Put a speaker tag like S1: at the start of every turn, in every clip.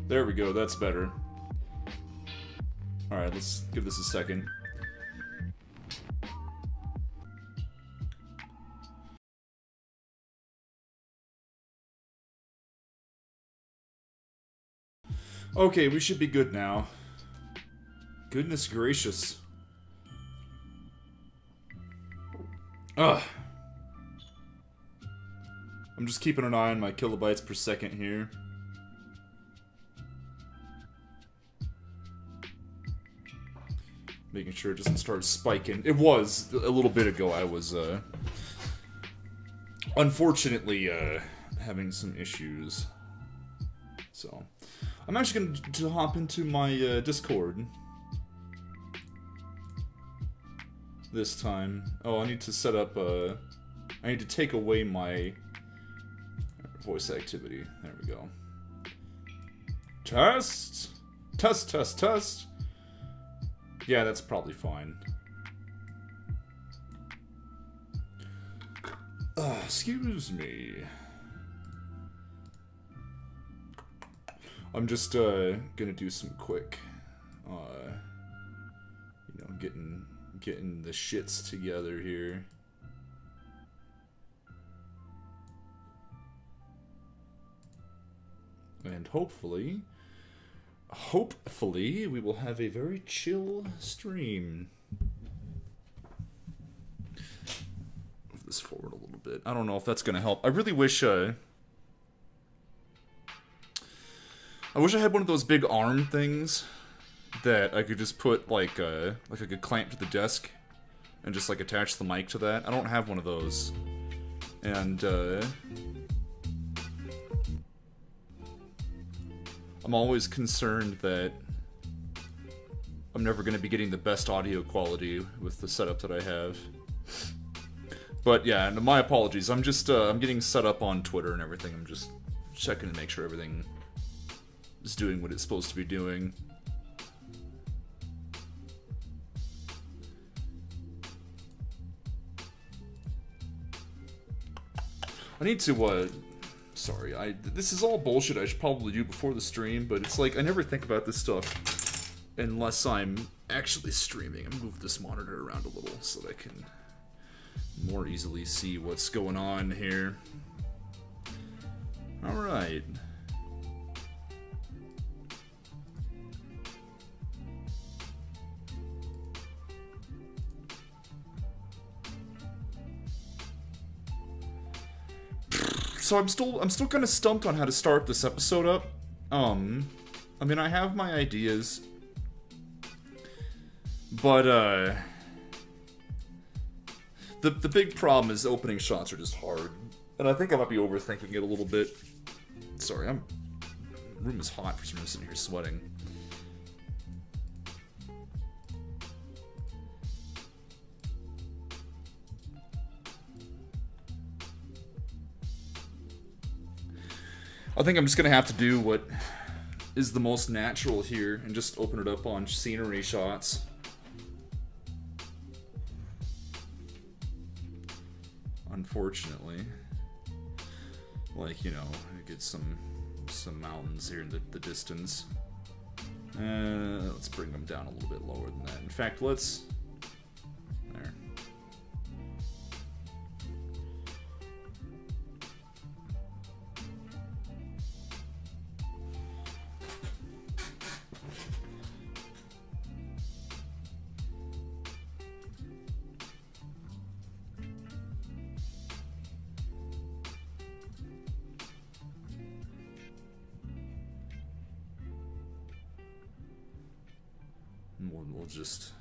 S1: There we go, that's better. Alright, let's give this a second. Okay, we should be good now. Goodness gracious. Ugh. I'm just keeping an eye on my kilobytes per second here. Making sure it doesn't start spiking. It was, a little bit ago, I was, unfortunately, having some issues. So, I'm actually going to hop into my, Discord. This time. Oh, I need to set up, I need to take away my voice activity. There we go. Test! Test, test, test! Yeah, that's probably fine. Excuse me. I'm just, gonna do some quick, you know, getting the shits together here. And hopefully, we will have a very chill stream. Move this forward a little bit. I don't know if that's gonna help. I really wish, I wish I had one of those big arm things that I could just put, like a good clamp to the desk and just, like, attach the mic to that. I don't have one of those. And, I'm always concerned that I'm never going to be getting the best audio quality with the setup that I have. But yeah, and my apologies. I'm just, I'm getting set up on Twitter and everything. I'm just checking to make sure everything is doing what it's supposed to be doing. I need to, sorry, this is all bullshit I should probably do before the stream, but it's like, I never think about this stuff unless I'm actually streaming. I'm gonna move this monitor around a little so that I can more easily see what's going on here. Alright. So I'm still kind of stumped on how to start this episode up. I mean, I have my ideas, but the big problem is opening shots are just hard, and I think I might be overthinking it a little bit. Sorry, the room is hot for some reason. I'm sitting here sweating. I think I'm just gonna have to do what is the most natural here and just open it up on scenery shots. Unfortunately. Like, you know, get some mountains here in the distance. Let's bring them down a little bit lower than that. In fact, let's... There. We'll just...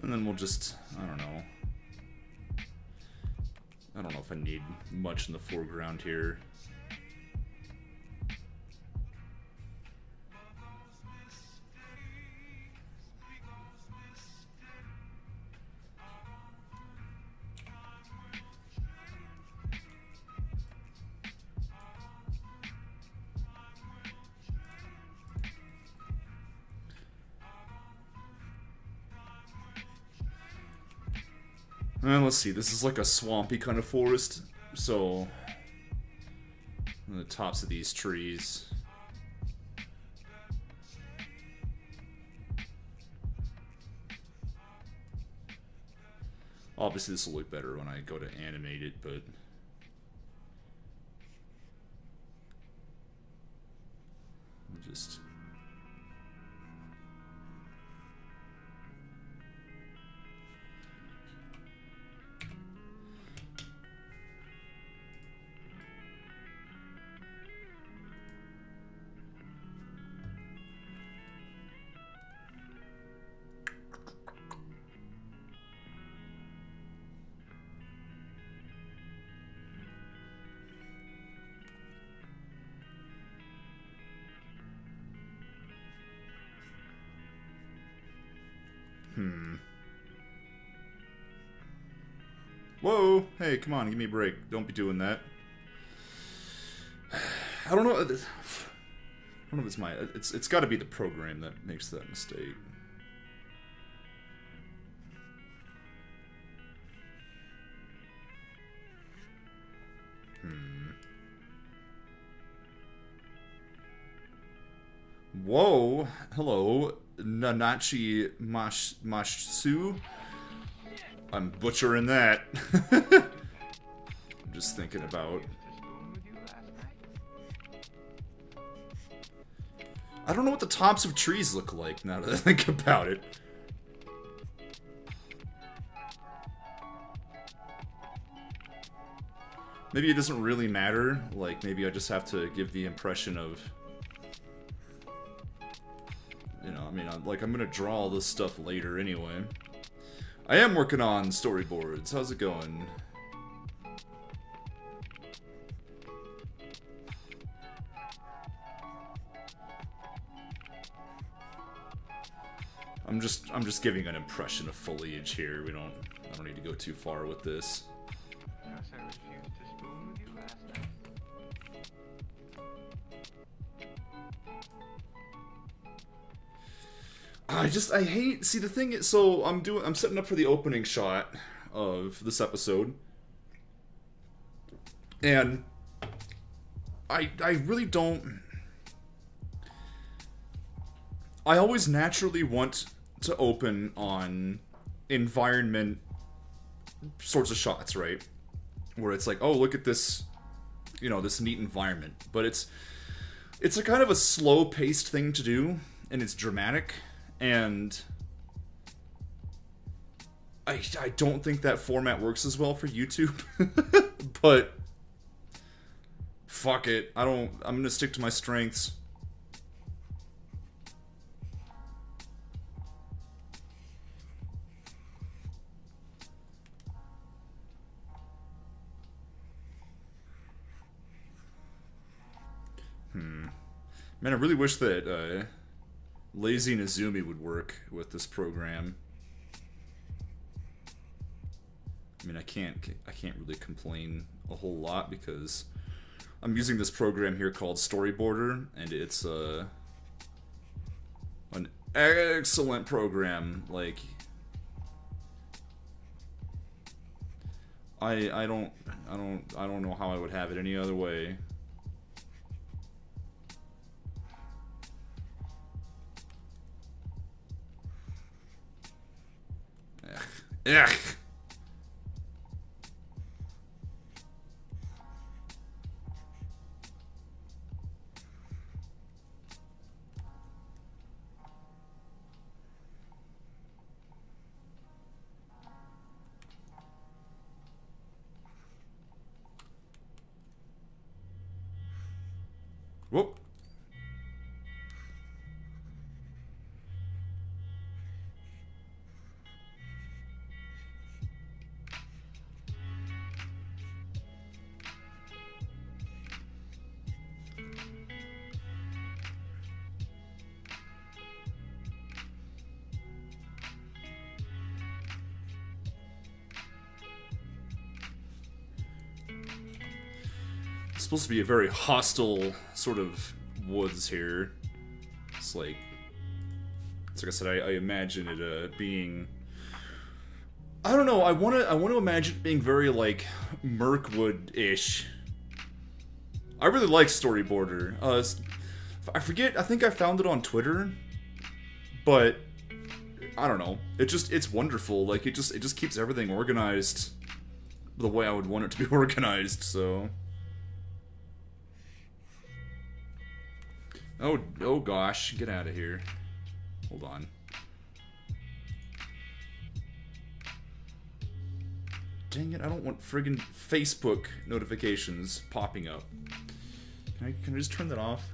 S1: And then we'll just, I don't know if I need much in the foreground here. Let's see, this is like a swampy kind of forest, so on the tops of these trees. Obviously this will look better when I go to animate it, but I'll just Whoa! Hey, come on, give me a break. Don't be doing that. I don't know. I don't know if it's my. It's got to be the program that makes that mistake. Whoa! Hello, Nanachi Mashu. I'm butchering that. I'm just thinking about. I don't know what the tops of trees look like now that I think about it. Maybe it doesn't really matter. Like, maybe I just have to give the impression of. You know, I mean, I'm gonna draw all this stuff later anyway. I am working on storyboards. How's it going? I'm just giving an impression of foliage here. I don't need to go too far with this. I hate, see the thing is, so I'm setting up for the opening shot of this episode, and I really don't, I always naturally want to open on environment sorts of shots, right, where it's like, oh, look at this, you know, this neat environment, but it's a kind of a slow-paced thing to do, and it's dramatic. And I don't think that format works as well for YouTube. But fuck it. I'm gonna stick to my strengths. Man, I really wish that Lazy Nezumi would work with this program. I mean, I can't really complain a whole lot because I'm using this program here called Storyboarder, and it's an excellent program. Like, I don't know how I would have it any other way. Ugh. Whoop. It's supposed to be a very hostile sort of woods here. It's like I said, I imagine it being I don't know. I want to imagine it being very like Mirkwood-ish. I really like Storyboarder. I forget. I think I found it on Twitter, but I don't know. It's wonderful. Like it just keeps everything organized the way I would want it to be organized. So. Oh gosh, get out of here. Hold on. Dang it, I don't want friggin' Facebook notifications popping up. Can I just turn that off?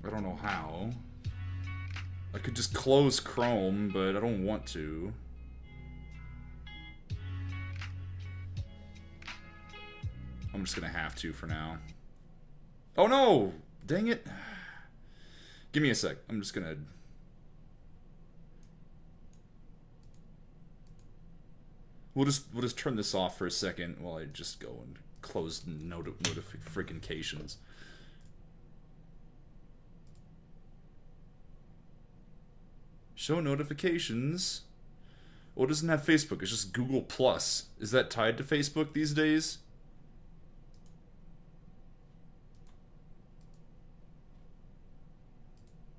S1: I don't know how. I could just close Chrome, but I don't want to. I'm just gonna have to for now. Oh no! Dang it. Give me a sec. I'm just gonna... We'll just turn this off for a second while I just go and close notifications. Show notifications. Well, it doesn't have Facebook. It's just Google Plus. Is that tied to Facebook these days?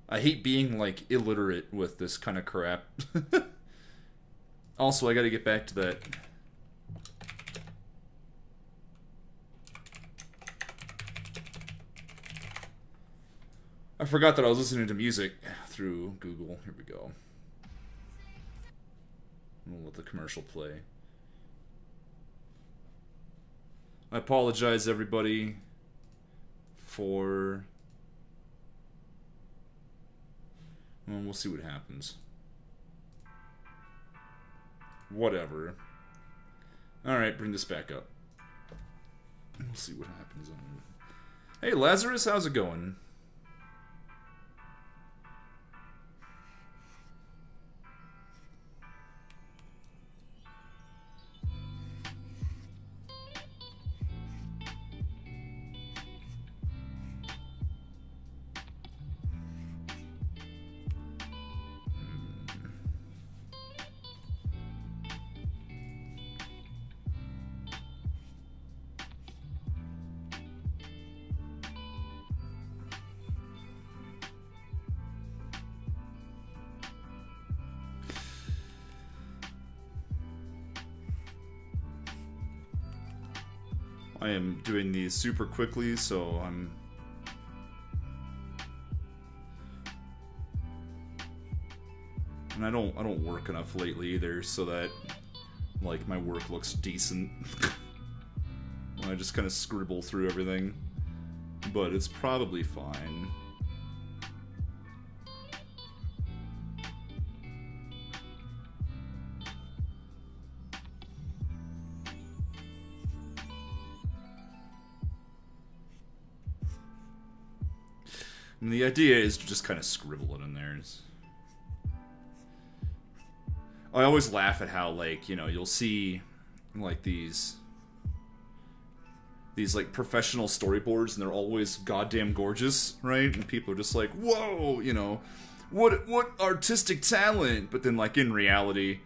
S1: I hate being, like, illiterate with this kind of crap. Also, I gotta get back to that. I forgot that I was listening to music through Google. Here we go. We'll let the commercial play. I apologize, everybody, for... Well, we'll see what happens. Whatever. Alright, bring this back up. We'll see what happens. Hey, Lazarus, how's it going? I am doing these super quickly, so I'm... And I don't work enough lately either, so that, like, my work looks decent. I just kind of scribble through everything. But it's probably fine. And the idea is to just kind of scribble it in there. I always laugh at how, like, you know, you'll see, like, these like, professional storyboards, and they're always goddamn gorgeous, right? And people are just like, whoa, you know, what artistic talent! But then, like, in reality,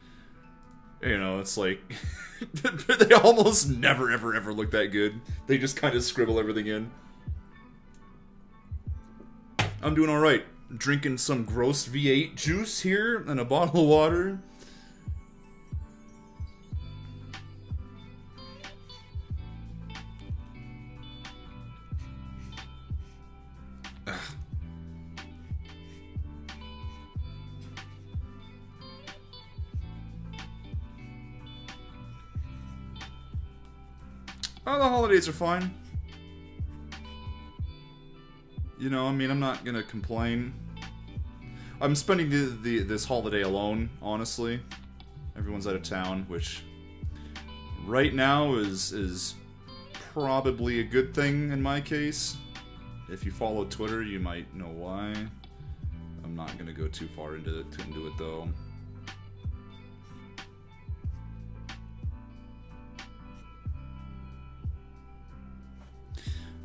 S1: you know, it's like, they almost never, ever look that good. They just kind of scribble everything in. I'm doing alright. Drinking some gross V8 juice here and a bottle of water. Oh, the holidays are fine. You know, I mean, I'm not gonna complain. I'm spending this holiday alone, honestly. Everyone's out of town, which right now is probably a good thing in my case. If you follow Twitter, you might know why. I'm not gonna go too far into it though.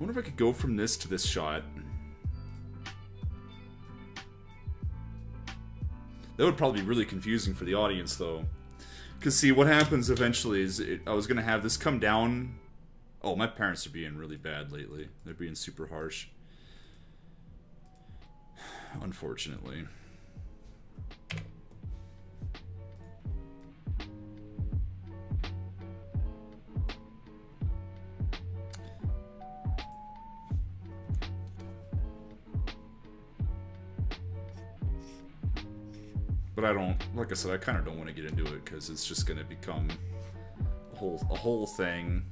S1: wonder if I could go from this to this shot. That would probably be really confusing for the audience, though. Because, see, what happens eventually is I was going to have this come down. Oh, my parents are being really bad lately. They're being super harsh. Unfortunately. But I don't, like I said, I kind of don't want to get into it because it's just going to become a whole thing.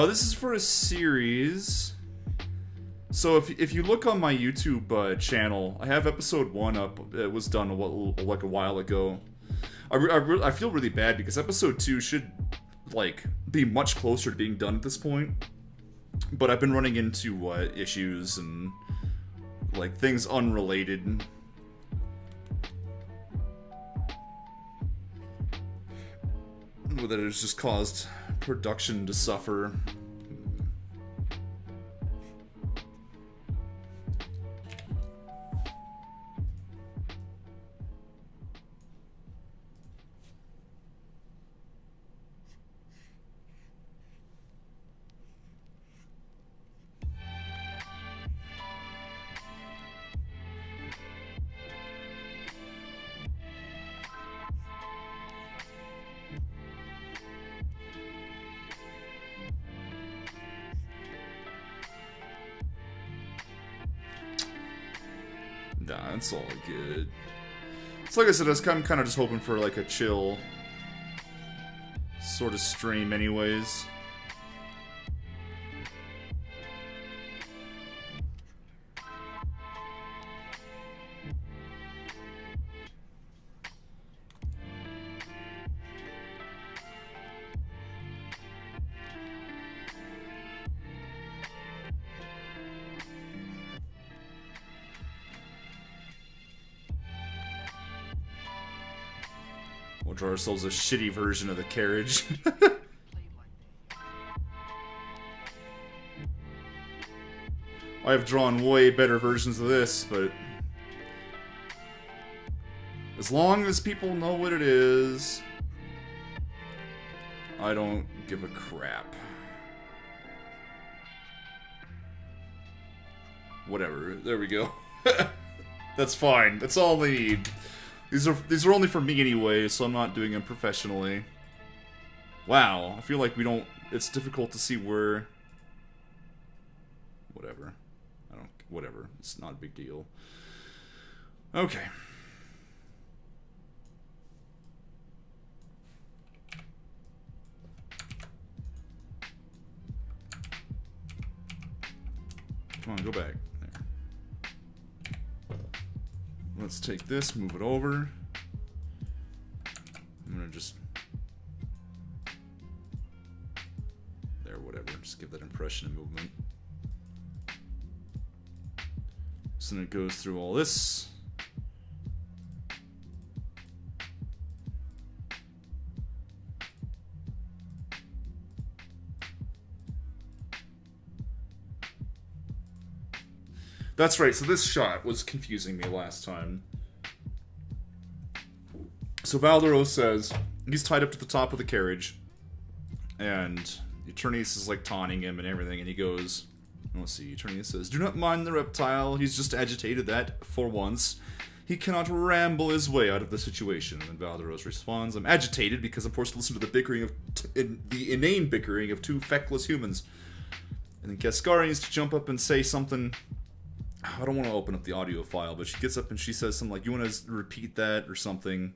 S1: This is for a series. So if you look on my YouTube channel, I have episode 1 up. It was done like a while ago. I feel really bad because episode 2 should like be much closer to being done at this point. But I've been running into issues and like things unrelated. That has just caused production to suffer. Nah, it's all good. It's like I said, I'm kind of just hoping for like a chill sort of stream anyways. We'll draw ourselves a shitty version of the carriage. I have drawn way better versions of this, but as long as people know what it is, I don't give a crap. Whatever. There we go. That's fine. That's all they need. These are only for me anyway, so I'm not doing them professionally. Wow, I feel like we don't... It's difficult to see where... Whatever. Whatever. It's not a big deal. Okay. Come on, go back. Let's take this, move it over. I'm gonna just... There, whatever. Just give that impression of movement. So then it goes through all this. That's right, so this shot was confusing me last time. So Valdero says, he's tied up to the top of the carriage, and Eternius is like taunting him and everything, and he goes, let's see, Eternius says, "Do not mind the reptile, he's just agitated that, for once, he cannot ramble his way out of the situation." And then Valderos responds, "I'm agitated because I'm forced to listen to the bickering of, the inane bickering of two feckless humans." And then Cascara needs to jump up and say something. I don't want to open up the audio file, but she gets up and she says something like, "You want to repeat that?" or something.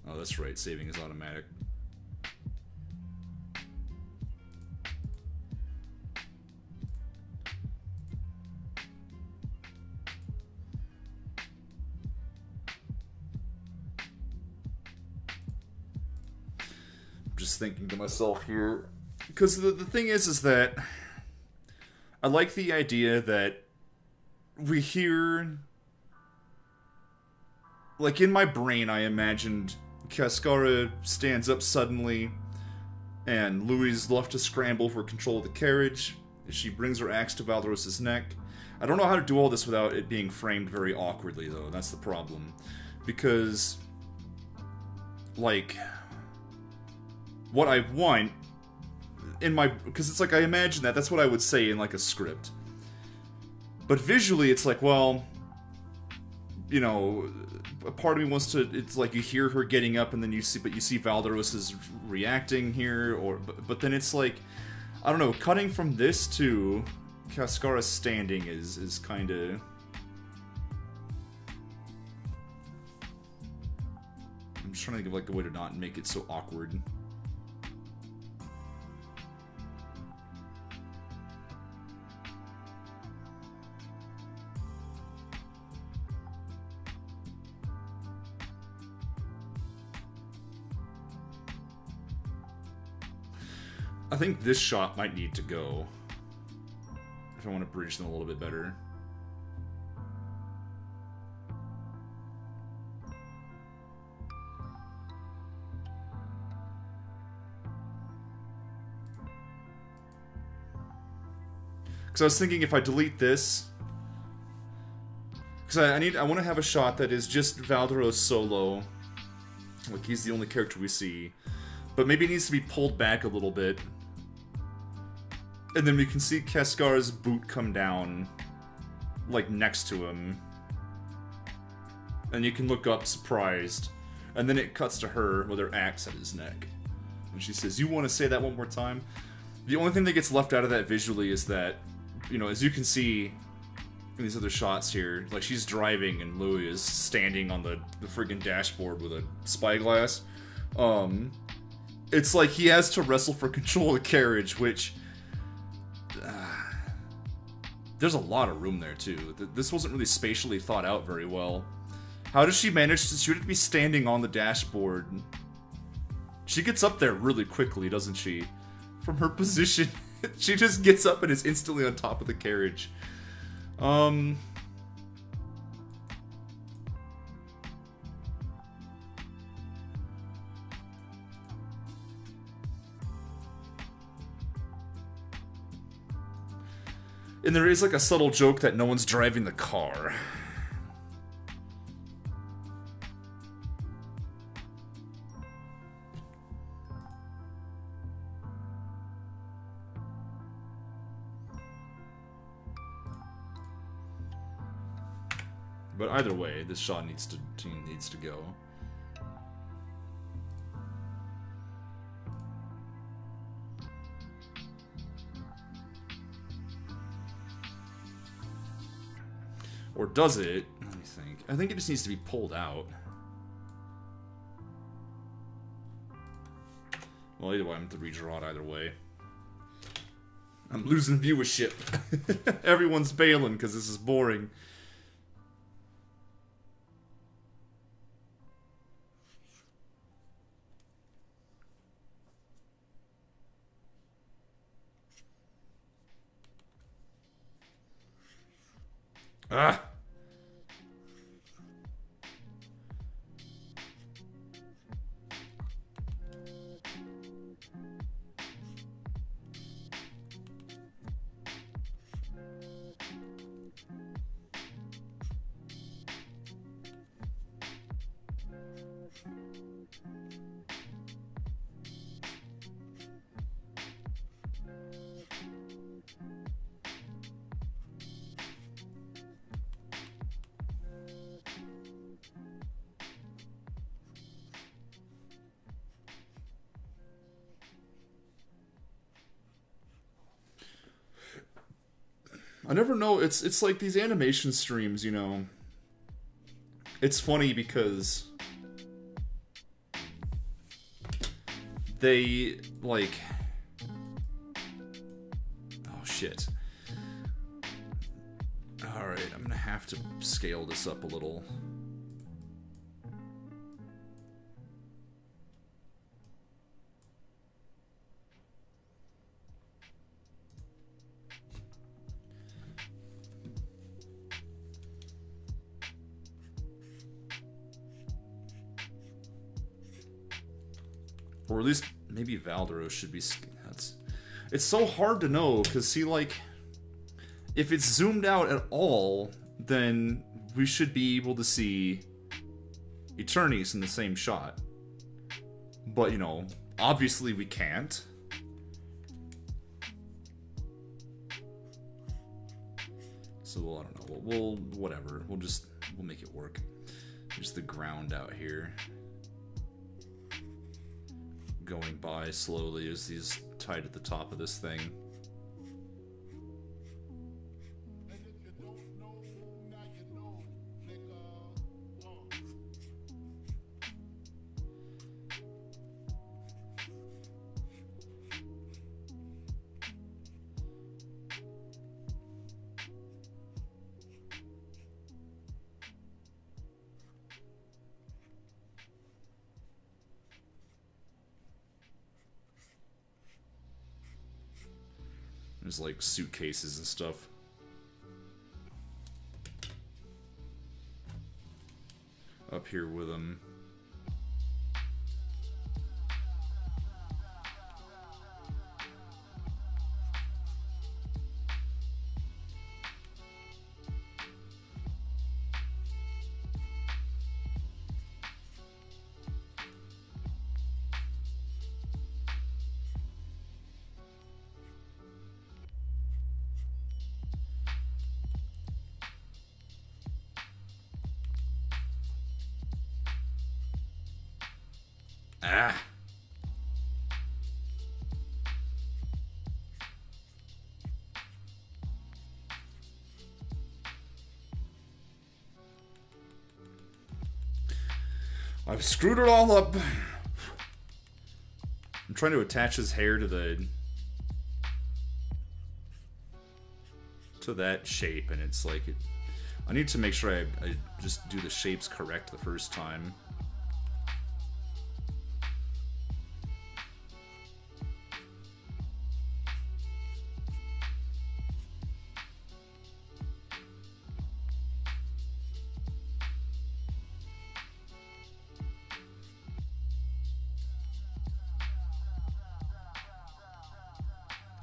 S1: Oh, that's right. Saving is automatic. Just thinking to myself here, because the thing is that I like the idea that we hear, like in my brain I imagined Cascara stands up suddenly and Louis is left to scramble for control of the carriage. She brings her axe to Valderos's neck. I don't know how to do all this without it being framed very awkwardly though, that's the problem. Because, like, what I want in my, because it's like I imagine that's what I would say in like a script, but visually it's like, well, you know, a part of me wants to, it's like you hear her getting up and then you see, but you see Valderos is reacting here, or but then it's like, I don't know, cutting from this to Cascara standing is kind of, I'm just trying to think of like a way to not make it so awkward. I think this shot might need to go if I want to bridge them a little bit better. Because I was thinking if I delete this, because I want to have a shot that is just Valderos solo, like he's the only character we see, but maybe it needs to be pulled back a little bit. And then we can see Cascara's boot come down, like, next to him. And you can look up, surprised. And then it cuts to her with her axe at his neck. And she says, "You want to say that one more time?" The only thing that gets left out of that visually is that, you know, as you can see in these other shots here, like, she's driving and Louis is standing on the friggin' dashboard with a spyglass. It's like he has to wrestle for control of the carriage, which... there's a lot of room there, too. This wasn't really spatially thought out very well. How does she manage to... She would be standing on the dashboard. She gets up there really quickly, doesn't she? From her position. She just gets up and is instantly on top of the carriage. And there is like a subtle joke that no one's driving the car. But either way, this shot needs to go. Or does it? Let me think. I think it just needs to be pulled out. Well, either way, I'm going to redraw it either way. I'm losing viewership. Everyone's bailing because this is boring. Ah! I never know, it's like these animation streams, you know. It's funny because they, like... Oh, shit. Alright, I'm gonna have to scale this up a little. Or at least, maybe Valderos should be... It's so hard to know, because, see, like... If it's zoomed out at all, then we should be able to see Eternities in the same shot. But, you know, obviously we can't. So, well, I don't know. We'll whatever. We'll make it work. Just the ground out here. Going by slowly as he's tied at the top of this thing. There's like suitcases and stuff. Up here with them. Ah. I've screwed it all up. I'm trying to attach his hair to that shape, and it's like I need to make sure I just do the shapes correct the first time.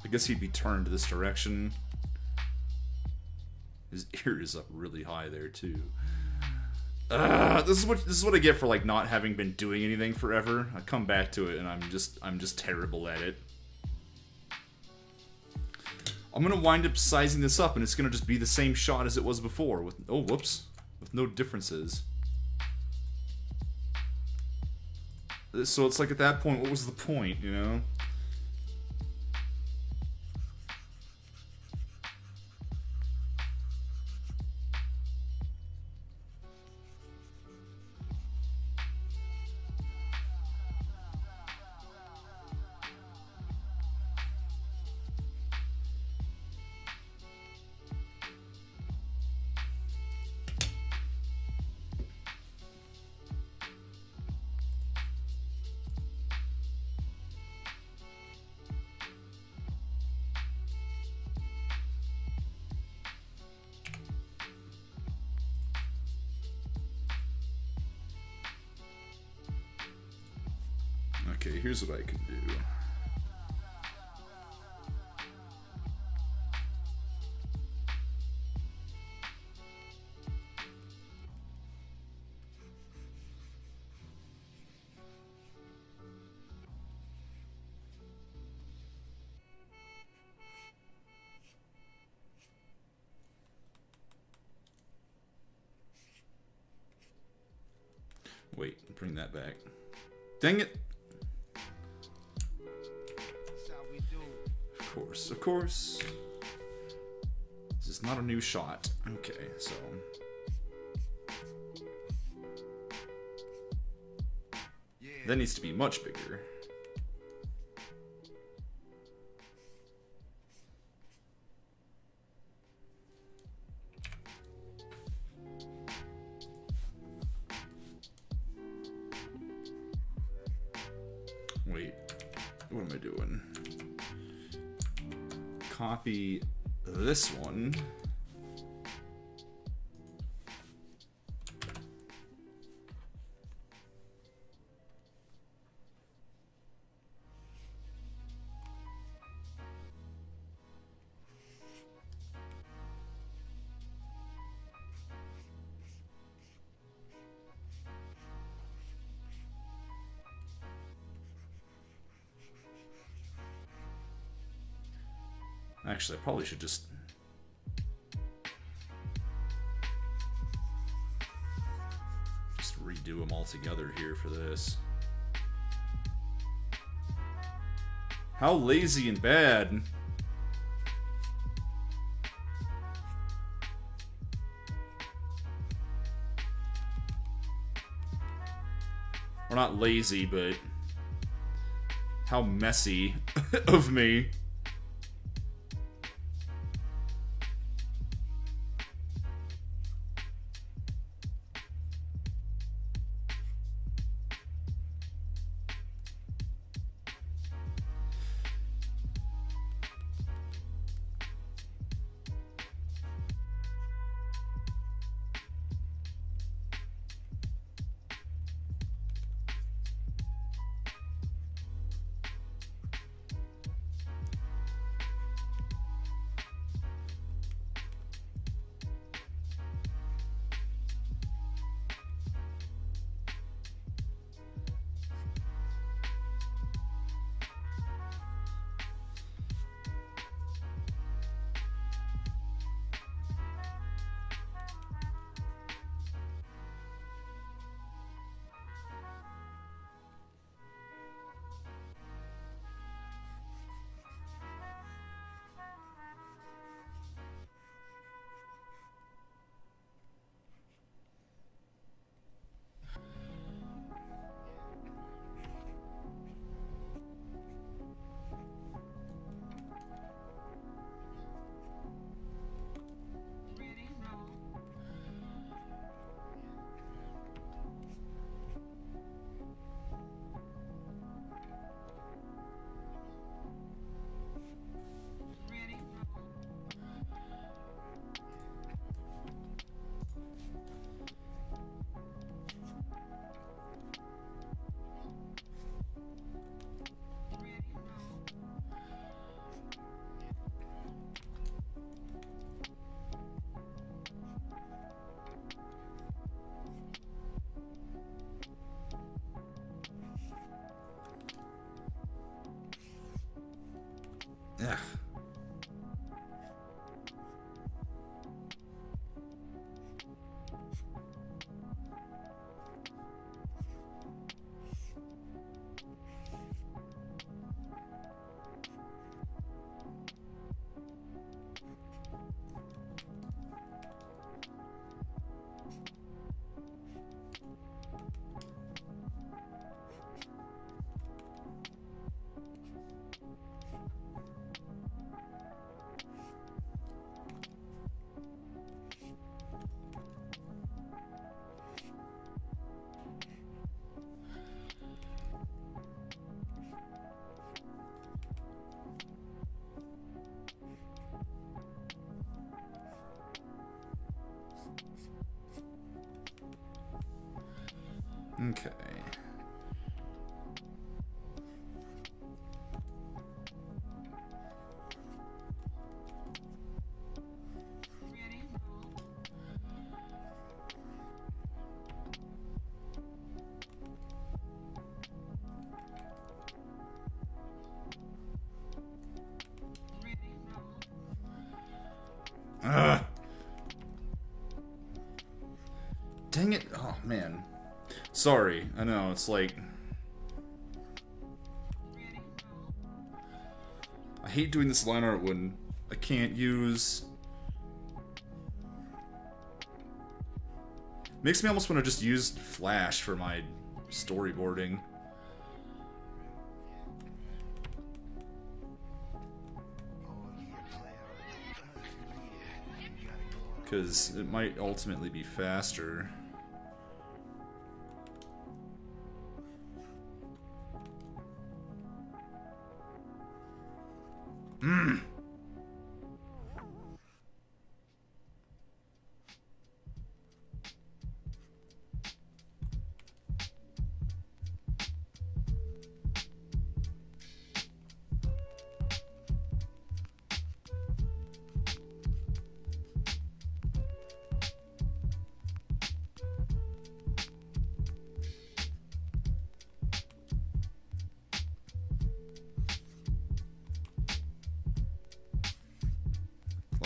S1: I guess he'd be turned this direction. His ear is up really high there too. This is what I get for like not having been doing anything forever. I come back to it and I'm just terrible at it. I'm gonna wind up sizing this up and it's gonna just be the same shot as it was before with with no differences. So it's like at that point, what was the point, you know? Okay, here's what I can do. Wait, bring that back. Dang it! Of course. This is not a new shot. Okay, so... That needs to be much bigger. what am I doing? Copy this one. Actually, I probably should just redo them all together here for this. How lazy and bad. Or not lazy, but how messy of me. Ugh. Okay. Ugh. Dang it. Oh, man. Sorry. I know, it's like... I hate doing this line art when I can't use... Makes me almost want to just use Flash for my storyboarding. Because it might ultimately be faster.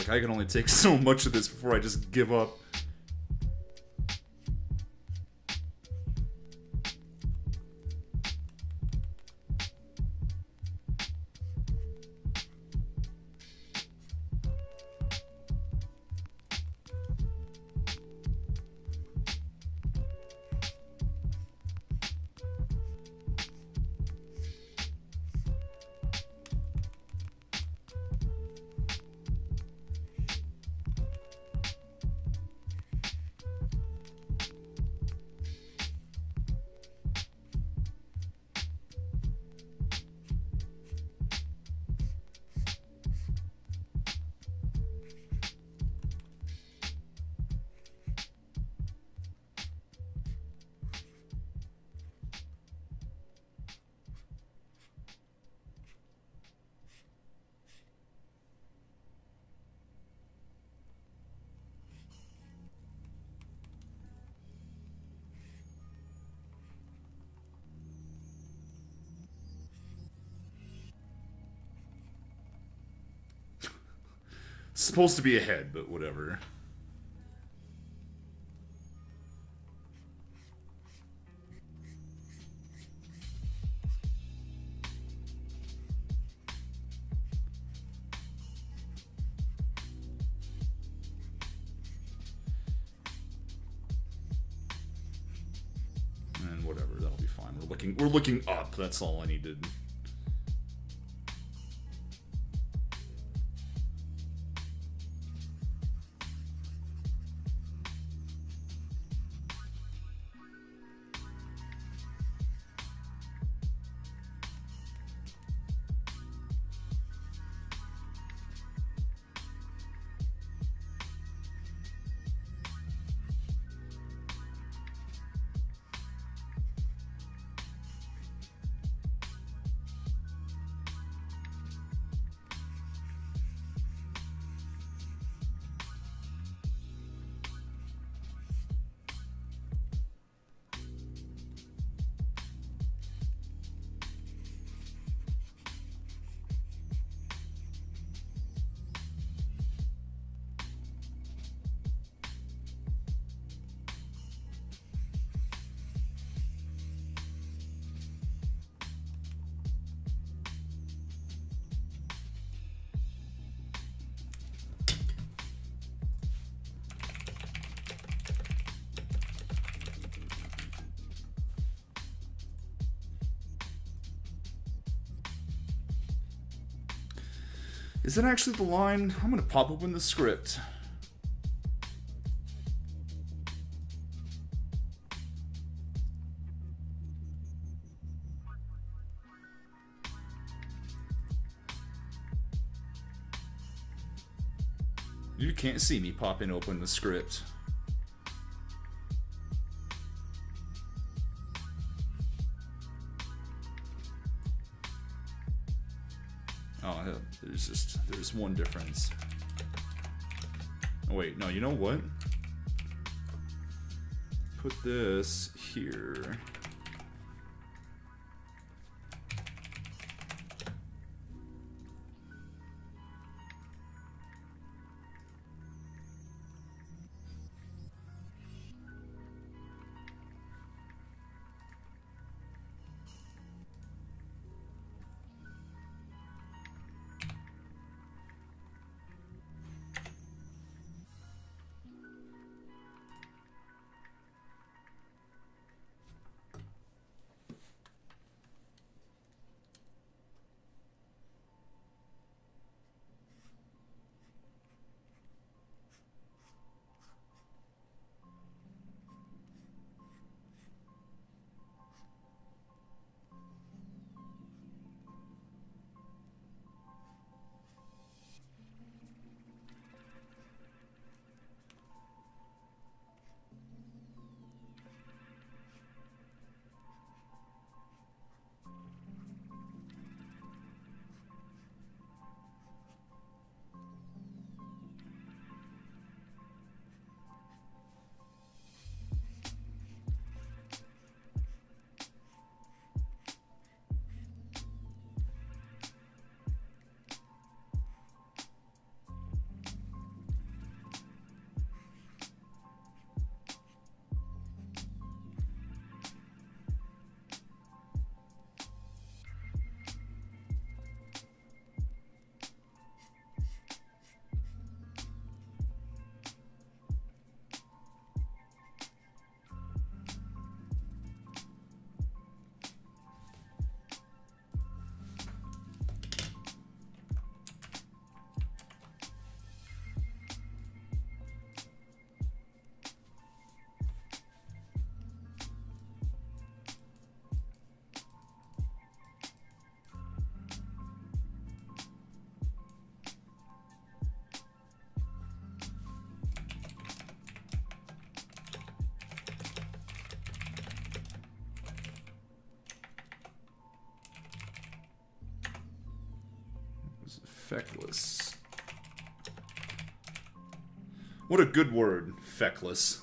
S1: Like, I can only take so much of this before I just give up. It's supposed to be a head, but whatever. And whatever, that'll be fine. We're looking up. That's all I needed. Is that actually the line? I'm gonna pop open the script. You can't see me popping open the script. Oh, there's one difference. Oh wait, no, you know what? Put this here. Feckless. What a good word, feckless.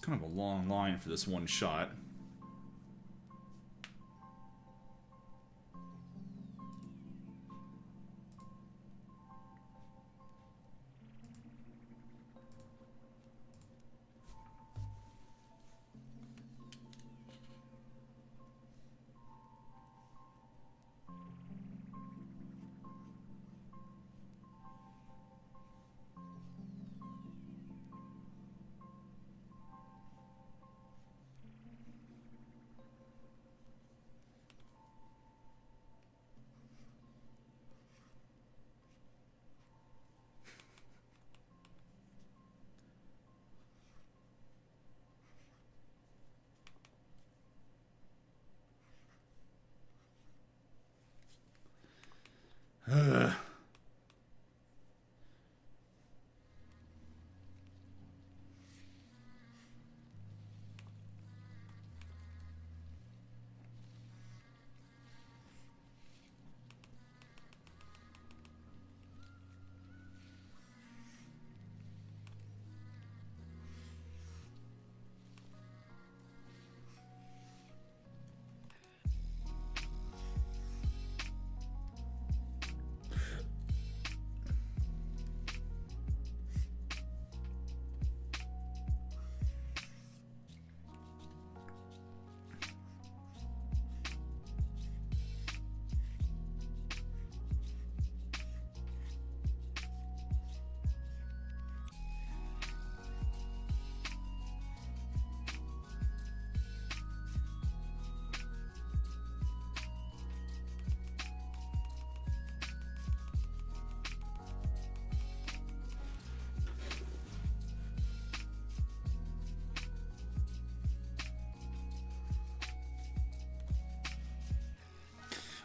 S1: Kind of a long line for this one shot.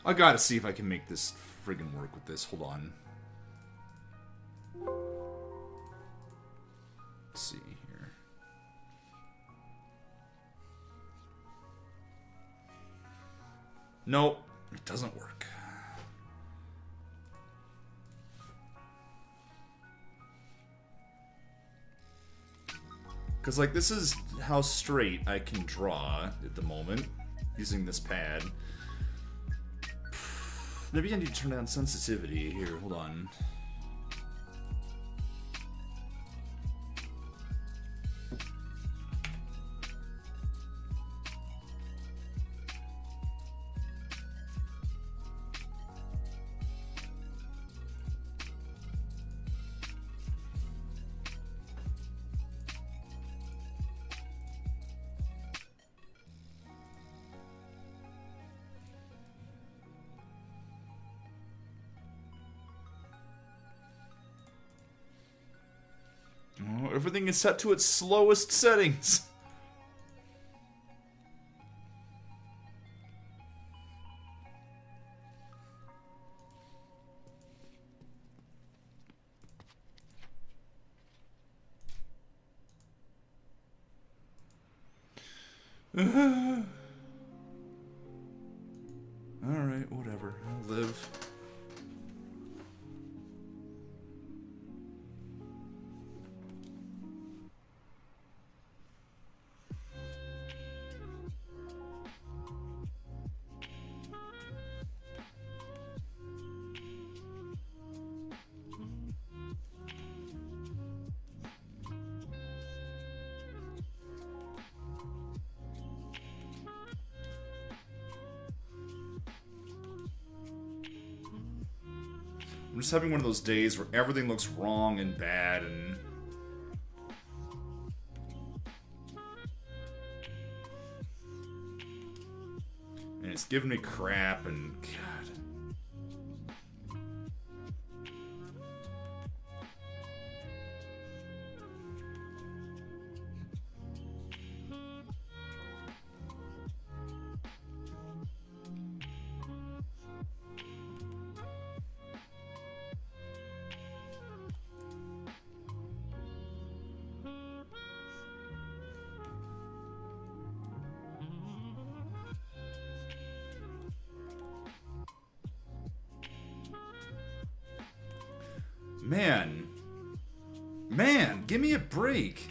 S1: I gotta see if I can make this friggin' work with this. Hold on. Let's see here. Nope, it doesn't work. Because, like, this is how straight I can draw at the moment using this pad. Maybe I need to turn down sensitivity here. Hold on. Everything is set to its slowest settings. Alright, whatever. I'll live. I'm just having one of those days where everything looks wrong and bad and... And it's giving me crap and... God. Man, give me a break.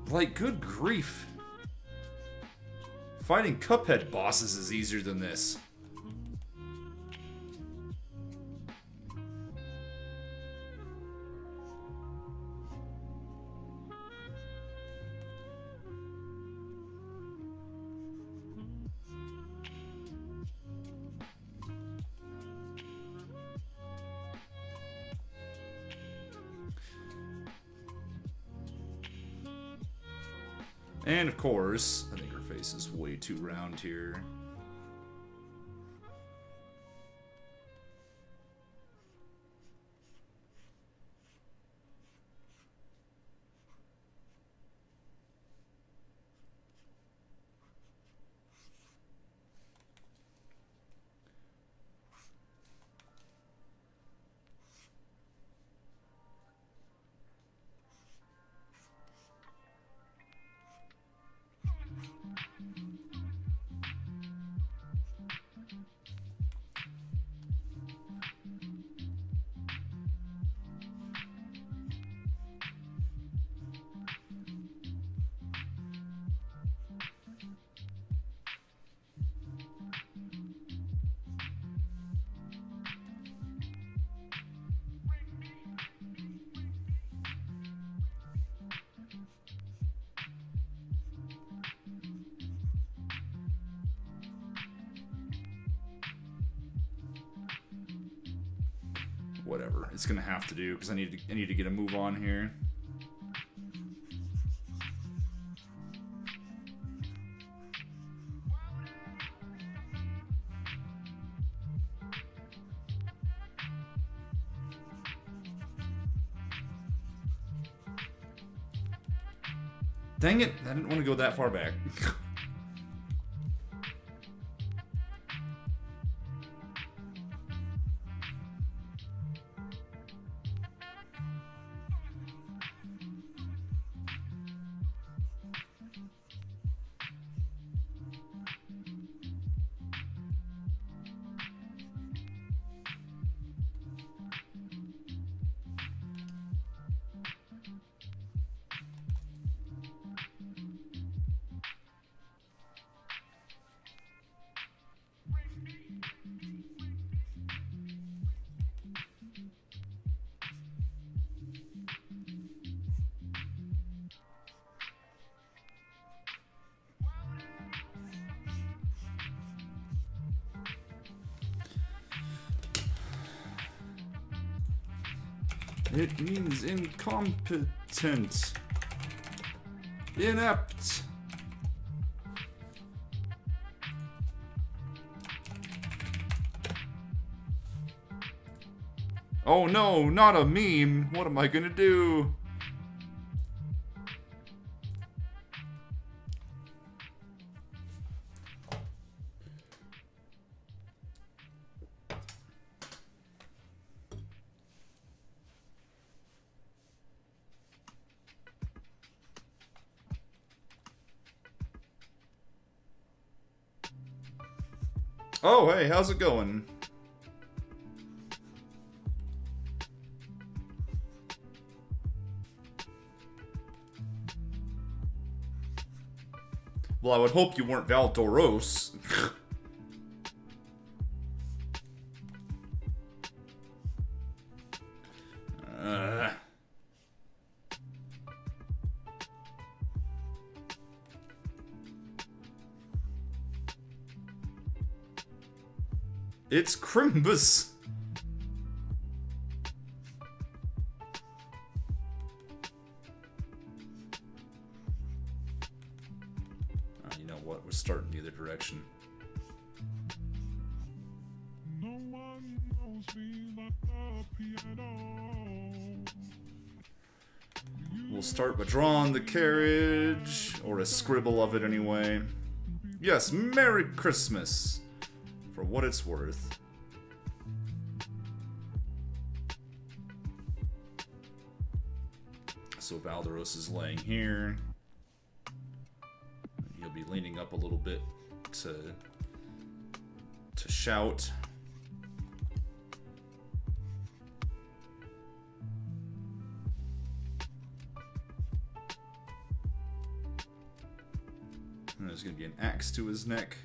S1: Like, good grief. Fighting Cuphead bosses is easier than this. And of course, I think her face is way too round here. Whatever, it's gonna have to do because I need to get a move on here. Dang it, I didn't want to go that far back. It means incompetent. Inept. Oh no, not a meme. What am I gonna do? Oh, hey, how's it going? Well, I would hope you weren't Valdoros. It's Crimbus! You know what? We're starting the other direction. No one knows me like a piano. We'll start by drawing the carriage, or a scribble of it anyway. Yes, Merry Christmas! For what it's worth. So Valderos is laying here. He'll be leaning up a little bit to shout. And there's going to be an axe to his neck.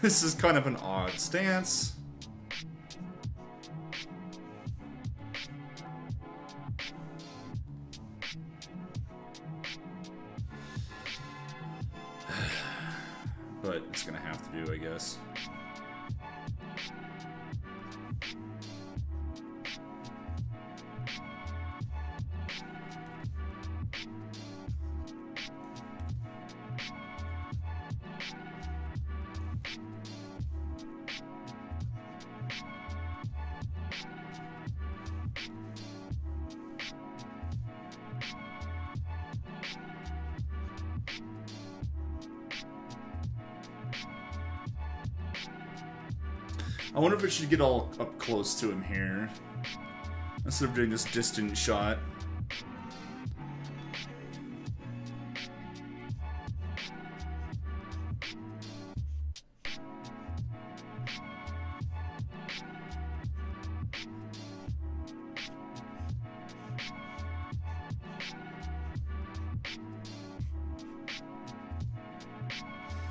S1: This is kind of an odd stance. But it's gonna have to do, I guess. I wonder if it should get all up close to him here, instead of doing this distant shot.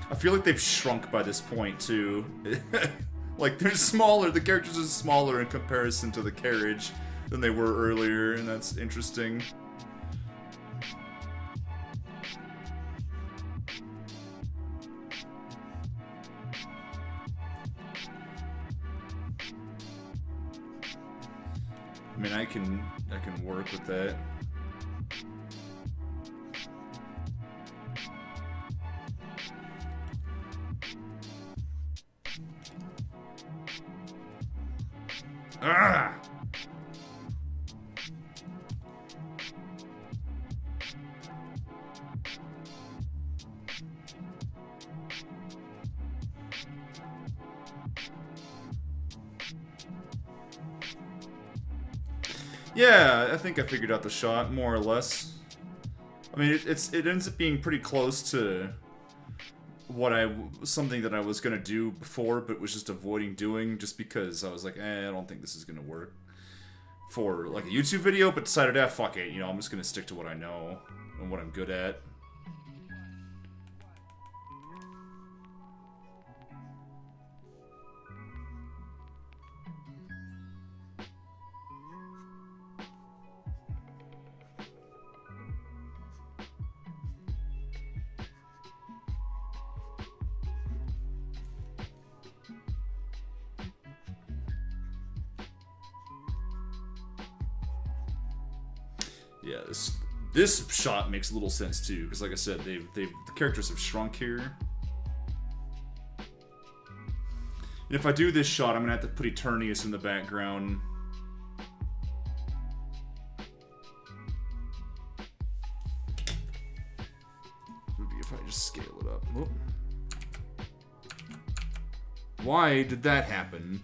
S1: I feel like they've shrunk by this point, too. Like, they're smaller, the characters are smaller in comparison to the carriage than they were earlier, and that's interesting. I mean, I can work with that. Ah! Yeah, I think I figured out the shot, more or less. I mean, it ends up being pretty close to what something that I was gonna do before, but was just avoiding doing, just because I was like, I don't think this is gonna work for like a YouTube video, but decided, fuck it, you know, I'm just gonna stick to what I know and what I'm good at. Yeah, this shot makes a little sense too, because like I said, the characters have shrunk here. And if I do this shot, I'm gonna have to put Eternius in the background. Maybe if I just scale it up. Whoop. Why did that happen?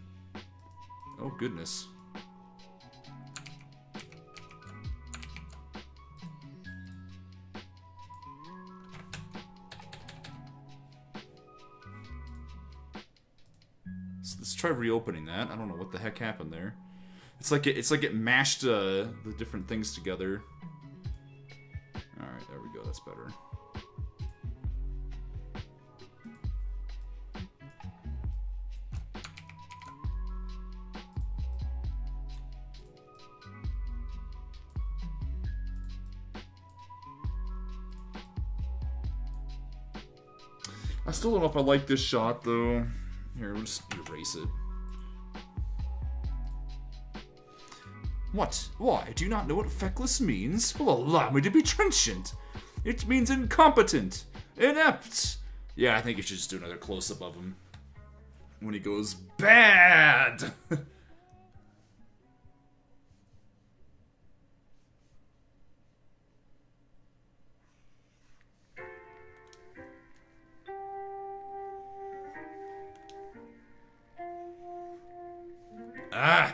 S1: Oh goodness. So let's try reopening that. I don't know what the heck happened there. It's like it mashed the different things together. All right, there we go. That's better. I still don't know if I like this shot, though. Here, we'll just erase it. What? Why? Do you not know what feckless means? Well, allow me to be trenchant. It means incompetent. Inept. Yeah, I think you should just do another close-up of him. When he goes, BAD! Ah!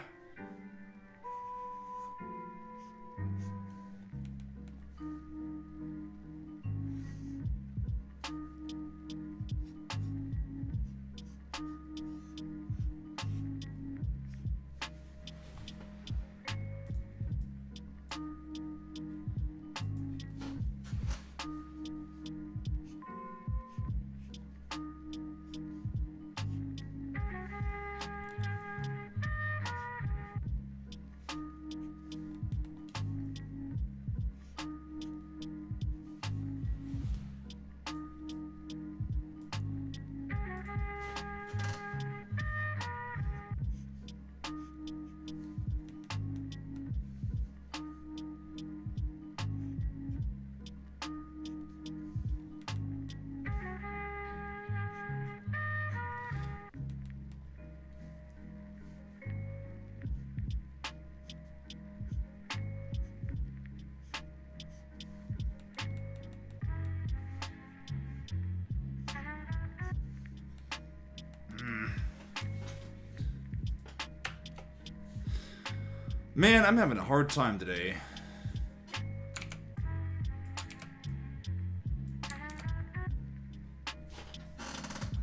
S1: Man, I'm having a hard time today.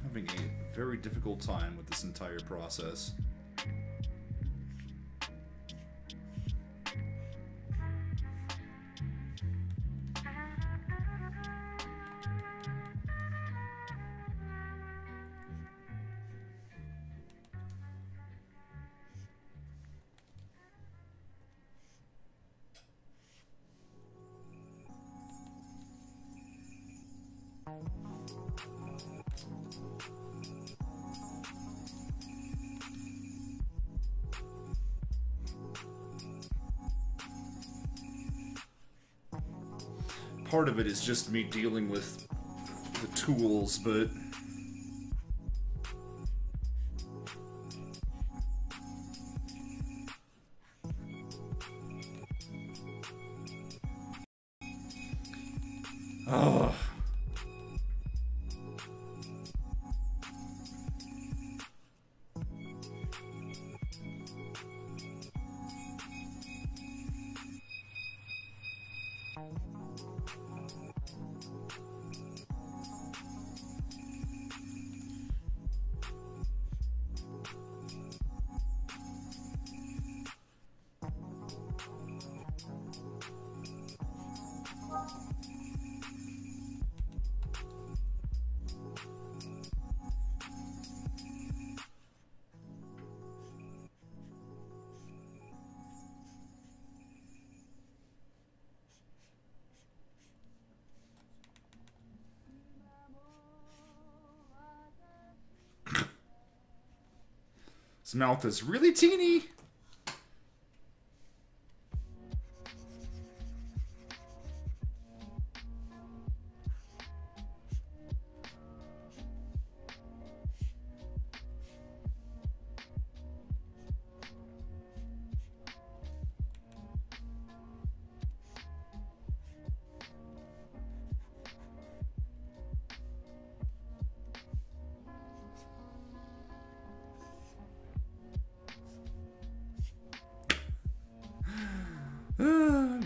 S1: Having a very difficult time with this entire process. Part of it is just me dealing with the tools, but oh. His mouth is really teeny.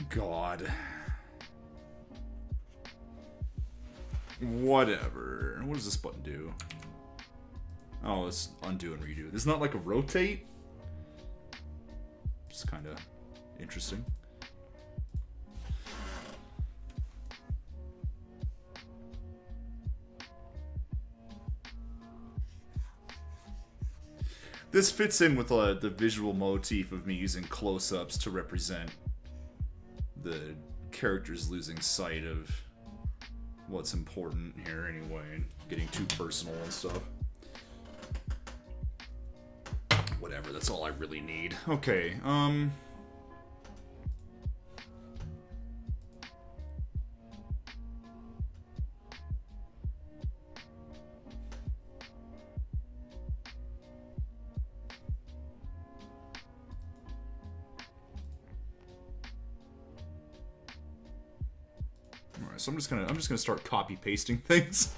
S1: God. Whatever. What does this button do? Oh, let's undo and redo. There's not like a rotate? It's kind of interesting. This fits in with the visual motif of me using close-ups to represent the characters losing sight of what's important here anyway, and getting too personal and stuff. Whatever, that's all I really need. Okay, so I'm just gonna start copy pasting things.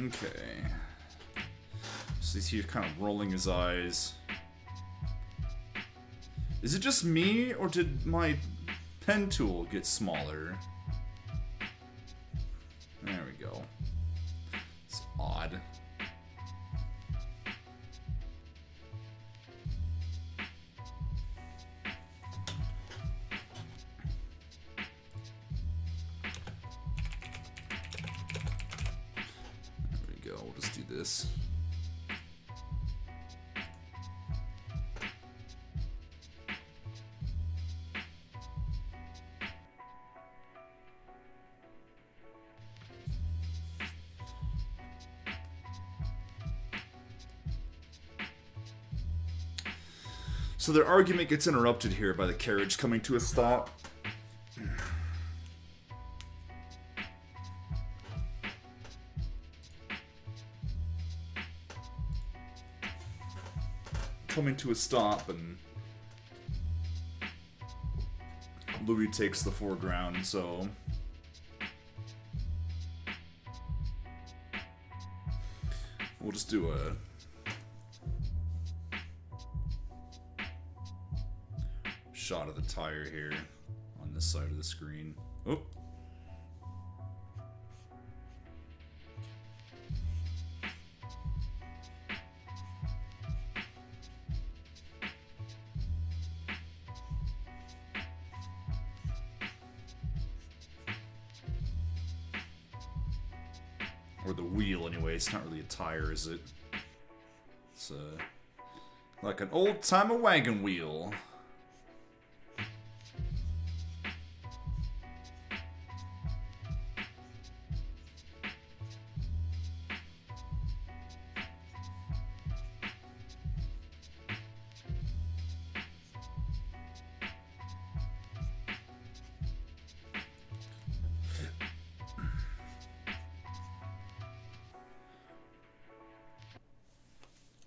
S1: Okay. So he's kind of rolling his eyes. Is it just me, or did my pen tool get smaller? There we go. It's odd. We'll just do this. So their argument gets interrupted here by the carriage coming to a stop. Coming to a stop, and Louis takes the foreground, so we'll just do a shot of the tire here on this side of the screen. Oh. Or the wheel, anyway. It's not really a tire, is it? It's like an old-timer wagon wheel.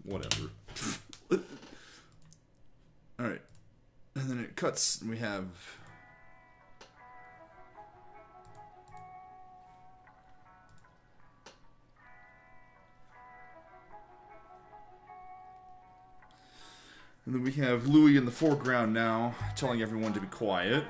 S1: Whatever. Alright. And then it cuts, and we have... And then we have Louis in the foreground now, telling everyone to be quiet.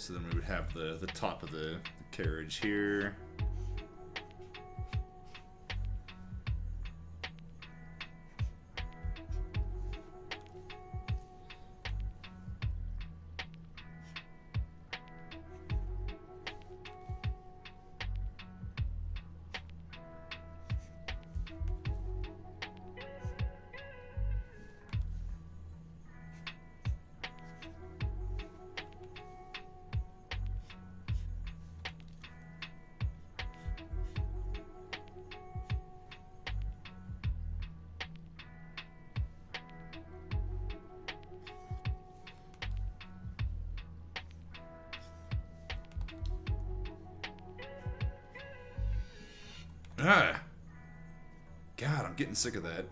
S1: So then we would have the top of the carriage here. Ah! God, I'm getting sick of that.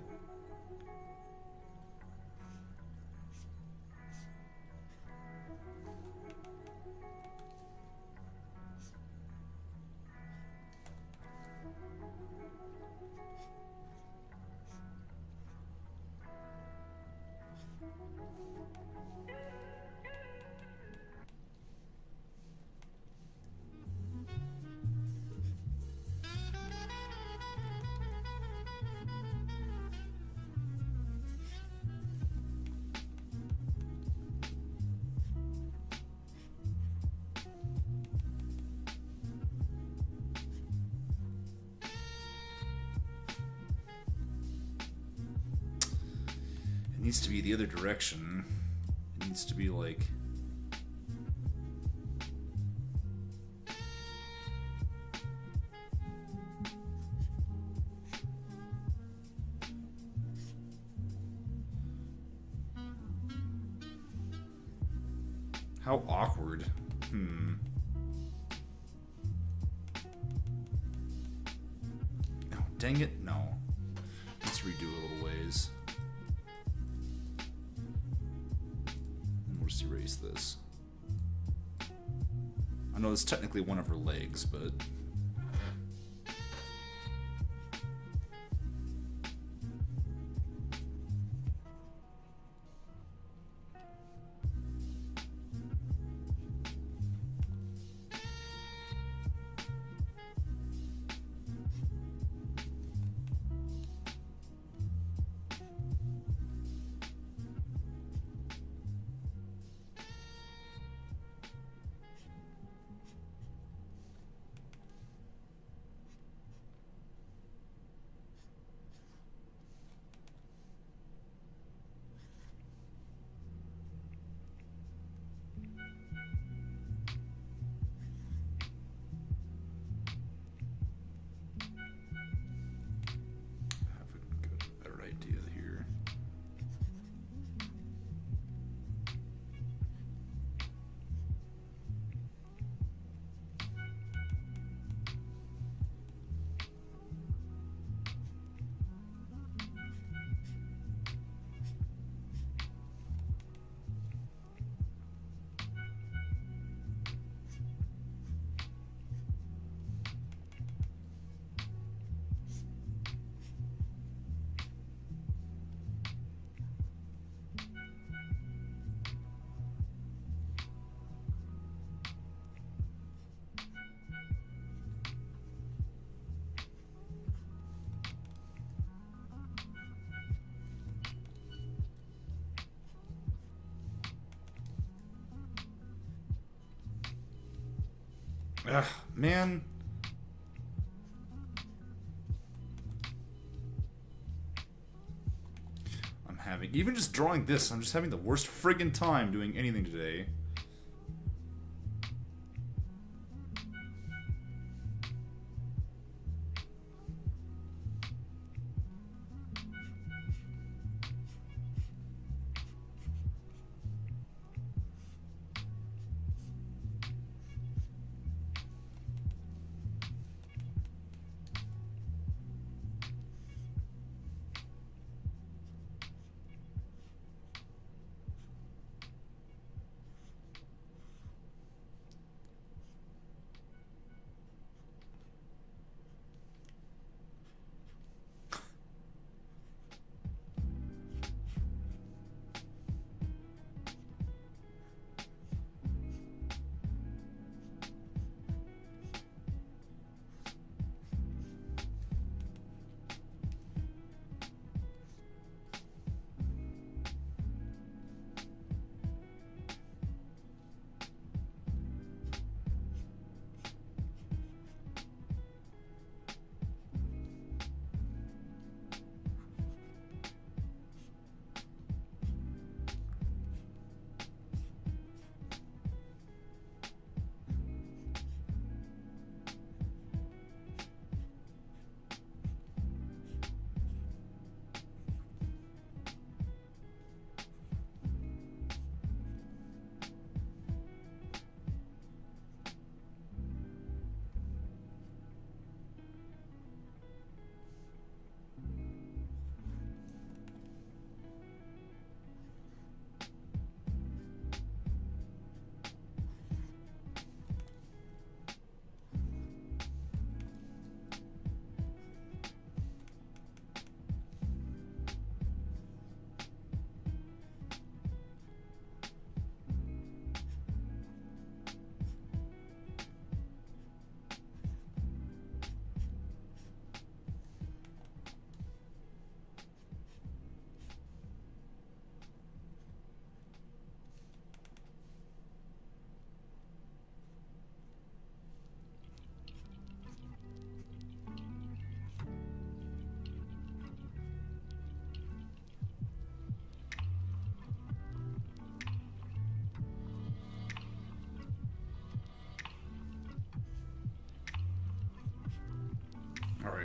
S1: It needs to be the other direction. It needs to be like... How awkward. Oh, dang it. No. Let's redo a little ways. And we'll just erase this. I know it's technically one of her legs, but... Ugh, man. I'm having... Even just drawing this, I'm just having the worst friggin' time doing anything today.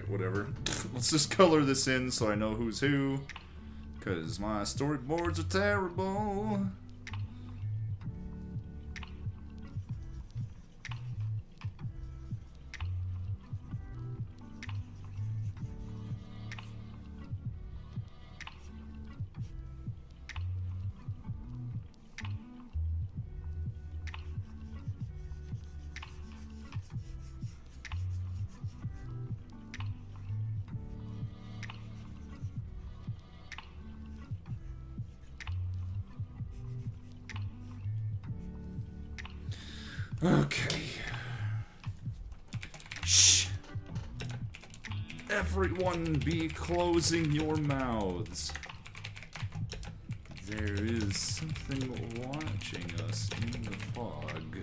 S1: Alright, whatever. Let's just color this in so I know who's who. Because my storyboards are terrible. Okay. Shh. Everyone be closing your mouths. There is something watching us in the fog.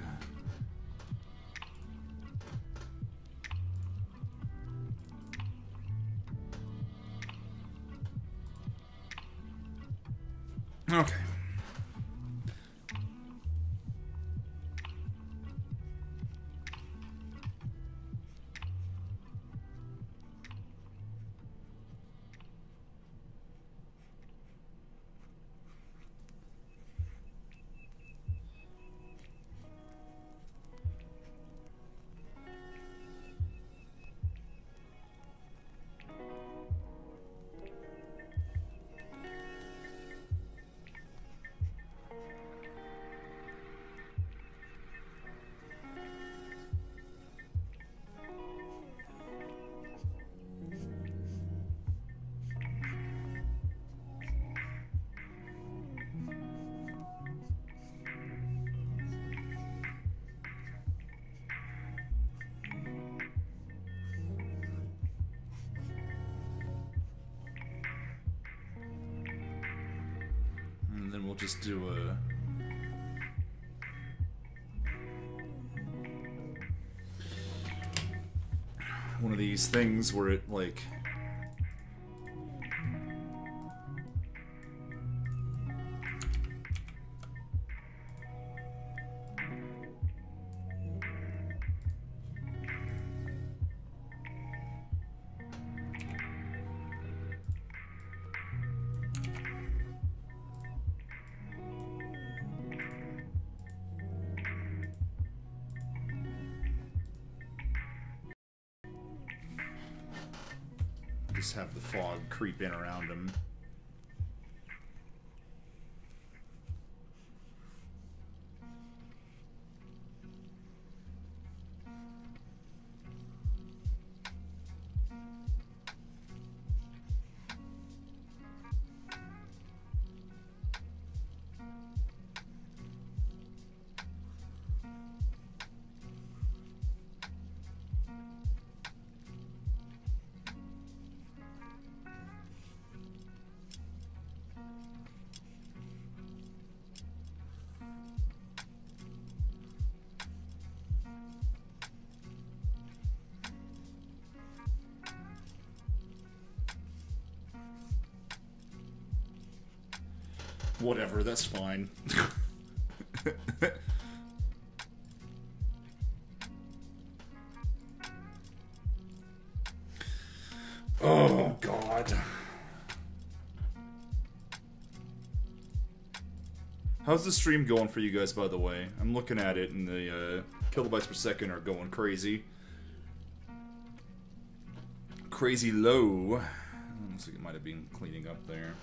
S1: Okay. We'll just do a one of these things where it like have the fog creep in around him. Whatever, that's fine. Oh, God. How's the stream going for you guys, by the way? I'm looking at it, and the kilobytes per second are going crazy. Crazy low. Looks like it might have been cleaning up there.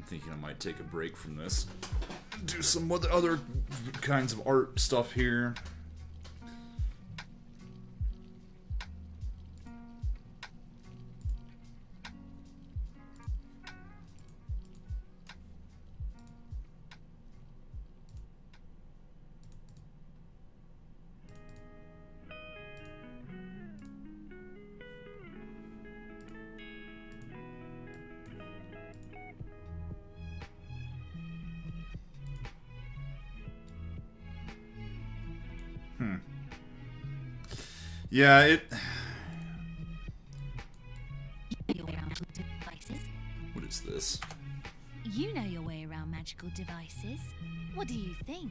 S1: Thinking I might take a break from this. Do some other kinds of art stuff here. Yeah, it... What is this?
S2: You know your way around magical devices. What do you think?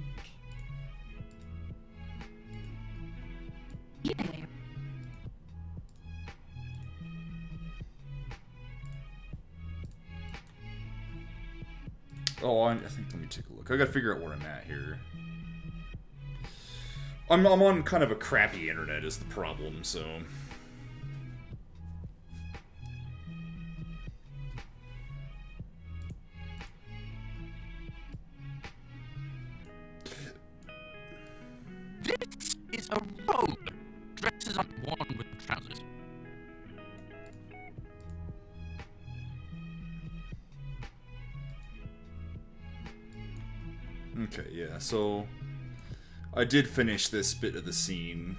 S2: You know your way around.
S1: Oh, I think, let me take a look. I gotta figure out where I'm at here. I'm on kind of a crappy internet is the problem, so...
S3: This is a robe. Dresses up one with trousers.
S1: Okay, yeah, so... I did finish this bit of the scene.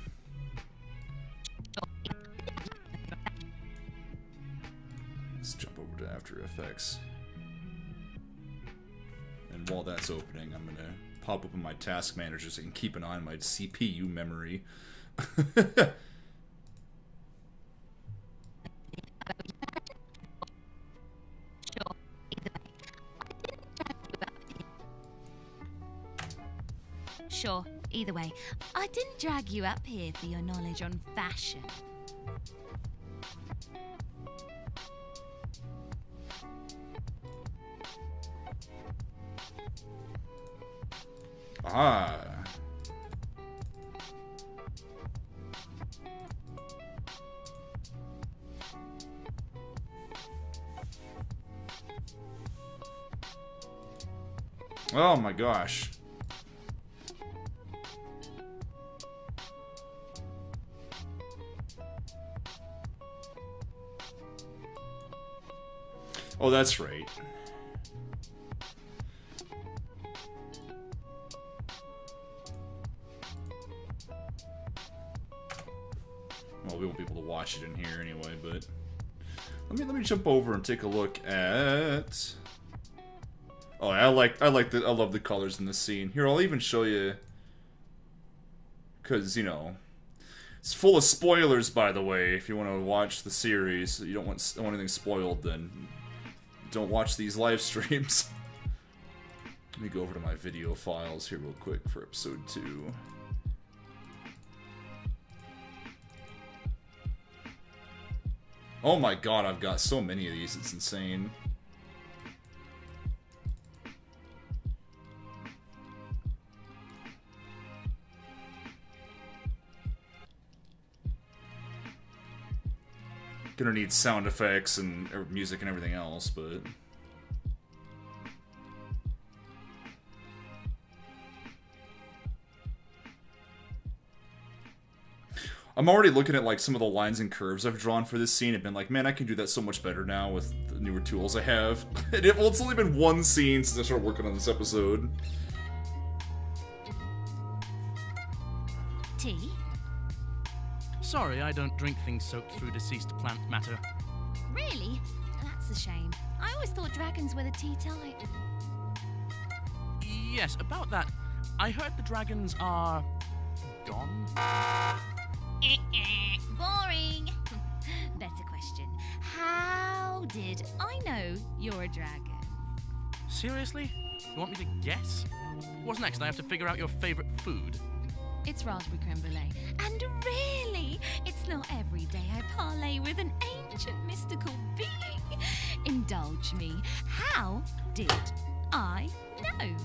S1: Let's jump over to After Effects. And while that's opening, I'm gonna pop open my task manager so I can keep an eye on my CPU memory.
S2: Sure, either way, I didn't drag you up here for your knowledge on fashion.
S1: Ah. Oh my gosh. Oh, that's right. Well, we won't be able to watch it in here anyway, but let me jump over and take a look at. Oh, I love the colors in this scene. Here, I'll even show you, because you know, it's full of spoilers. By the way, if you want to watch the series, you don't want anything spoiled, then don't watch these live streams. Let me go over to my video files here real quick for episode 2. Oh my god, I've got so many of these, it's insane. Gonna need sound effects and music and everything else, but... I'm already looking at like some of the lines and curves I've drawn for this scene and been like, man, I can do that so much better now with the newer tools I have. Well, it's only been one scene since I started working on this episode.
S2: Tea?
S3: Sorry, I don't drink things soaked through deceased plant matter.
S2: Really? That's a shame. I always thought dragons were the tea type.
S3: Yes, about that. I heard the dragons are... gone?
S2: Boring. Better question. How did I know you're a dragon?
S3: Seriously? You want me to guess? What's next? I have to figure out your favorite food.
S2: It's raspberry creme brulee. And really, it's not every day I parlay with an ancient mystical being. Indulge me. How did I know?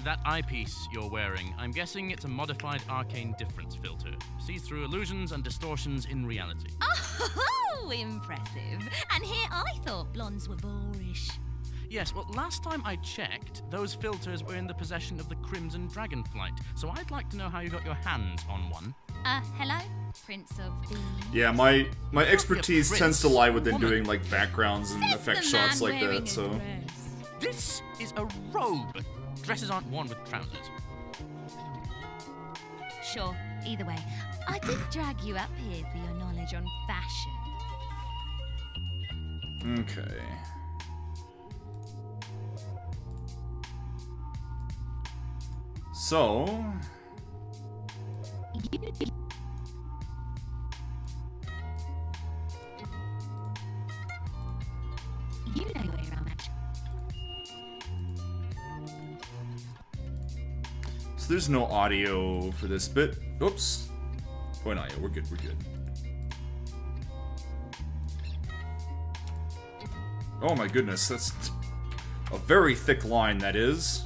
S3: That eyepiece you're wearing, I'm guessing it's a modified arcane difference filter. Sees through illusions and distortions in reality.
S2: Oh, impressive. And here I thought blondes were boorish.
S3: Yes, well, last time I checked, those filters were in the possession of the Crimson Dragonflight, so I'd like to know how you got your hands on one.
S2: Hello? Prince of the...
S1: Yeah, my expertise tends to lie within doing, like, backgrounds and
S2: Says
S1: effect
S2: the
S1: shots
S2: man
S1: like
S2: wearing
S1: that,
S2: a
S1: so...
S2: dress.
S3: This is a robe. Dresses aren't worn with trousers.
S2: Sure, either way, I did drag you up here for your knowledge on fashion.
S1: So...
S2: You know your way around that.
S1: So there's no audio for this bit. Oops. Oh, no, yeah, we're good, we're good. Oh my goodness, that's a very thick line, that is.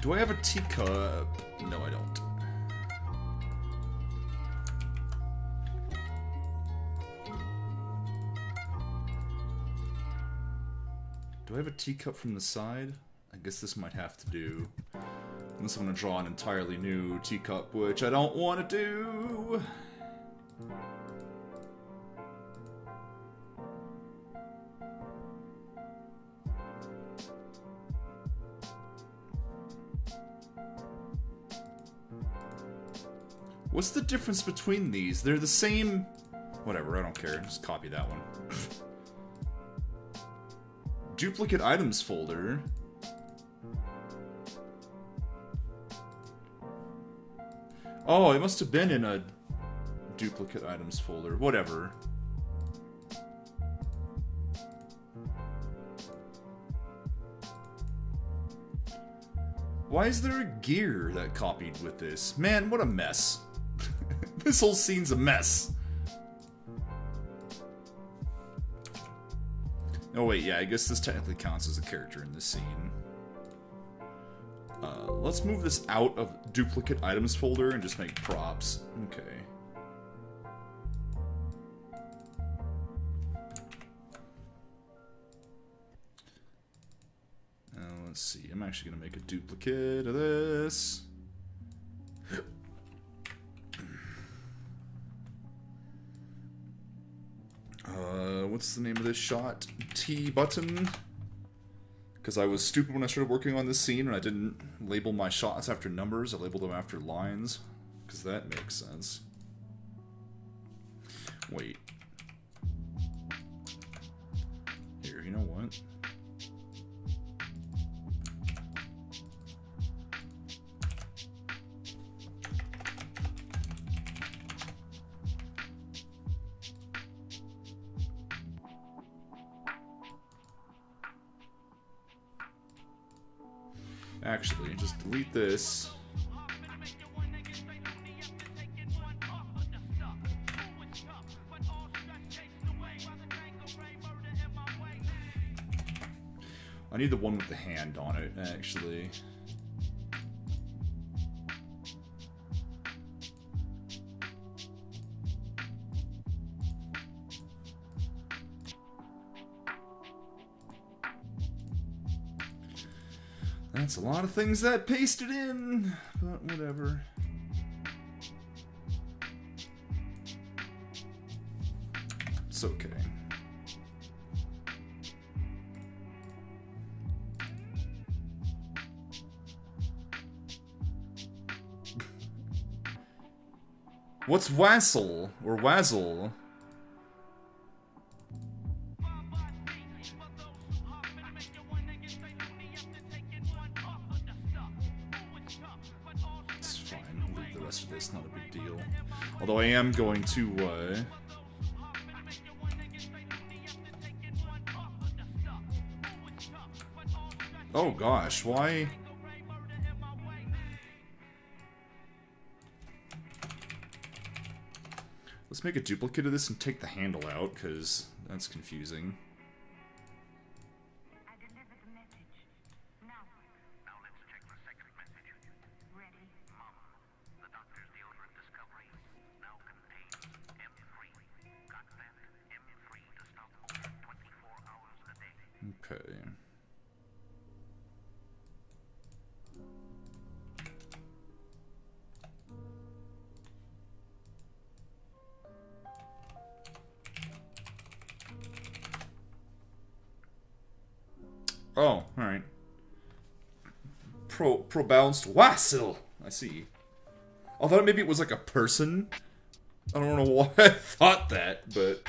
S1: Do I have a teacup? No, I don't. Do I have a teacup from the side? I guess this might have to do. Unless I'm going to draw an entirely new teacup, which I don't want to do. What's the difference between these? They're the same... Whatever, I don't care. Just copy that one. Duplicate items folder. Oh, it must have been in a duplicate items folder. Whatever. Why is there a gear that copied with this? Man, what a mess. This whole scene's a mess. Oh wait, yeah, I guess this technically counts as a character in this scene. Let's move this out of duplicate items folder and just make props. Okay. Let's see, I'm actually gonna make a duplicate of this. What's the name of this shot? T button. Because I was stupid when I started working on this scene and I didn't label my shots after numbers, I labeled them after lines. Because that makes sense. Wait. Here, you know what? Actually, just delete this. I need the one with the hand on it, actually. That's a lot of things that pasted in, but whatever. It's okay. What's wassail or wazzle? Although I am going to, oh gosh, why? Let's make a duplicate of this and take the handle out, because that's confusing. Okay. Oh, alright. Pronounced wassail. I see. I thought maybe it was like a person. I don't know why I thought that, but...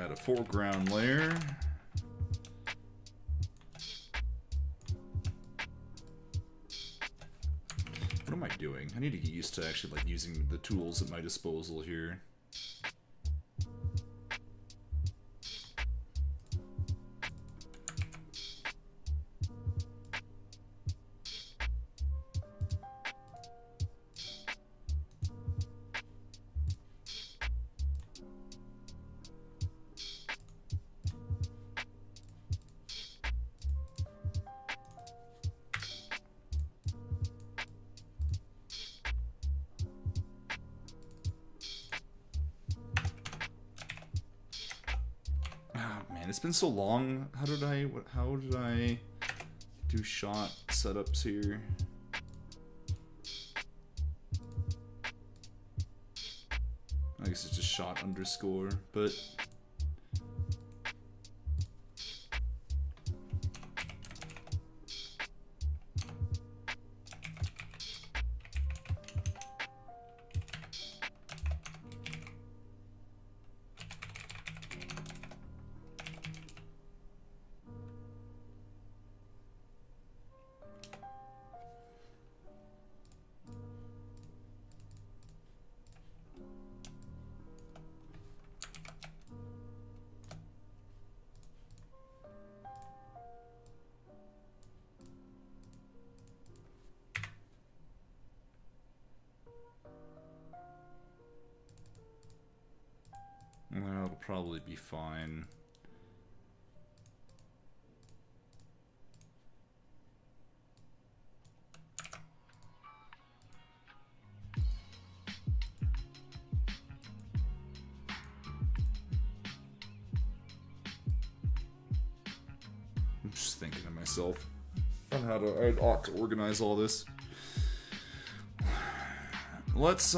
S1: add a foreground layer. What am I doing? I need to get used to actually like using the tools at my disposal here. It's been so long. How did I do shot setups here? I guess it's just shot underscore, but well, it'll probably be fine. I'm just thinking to myself on how I ought to organize all this. Let's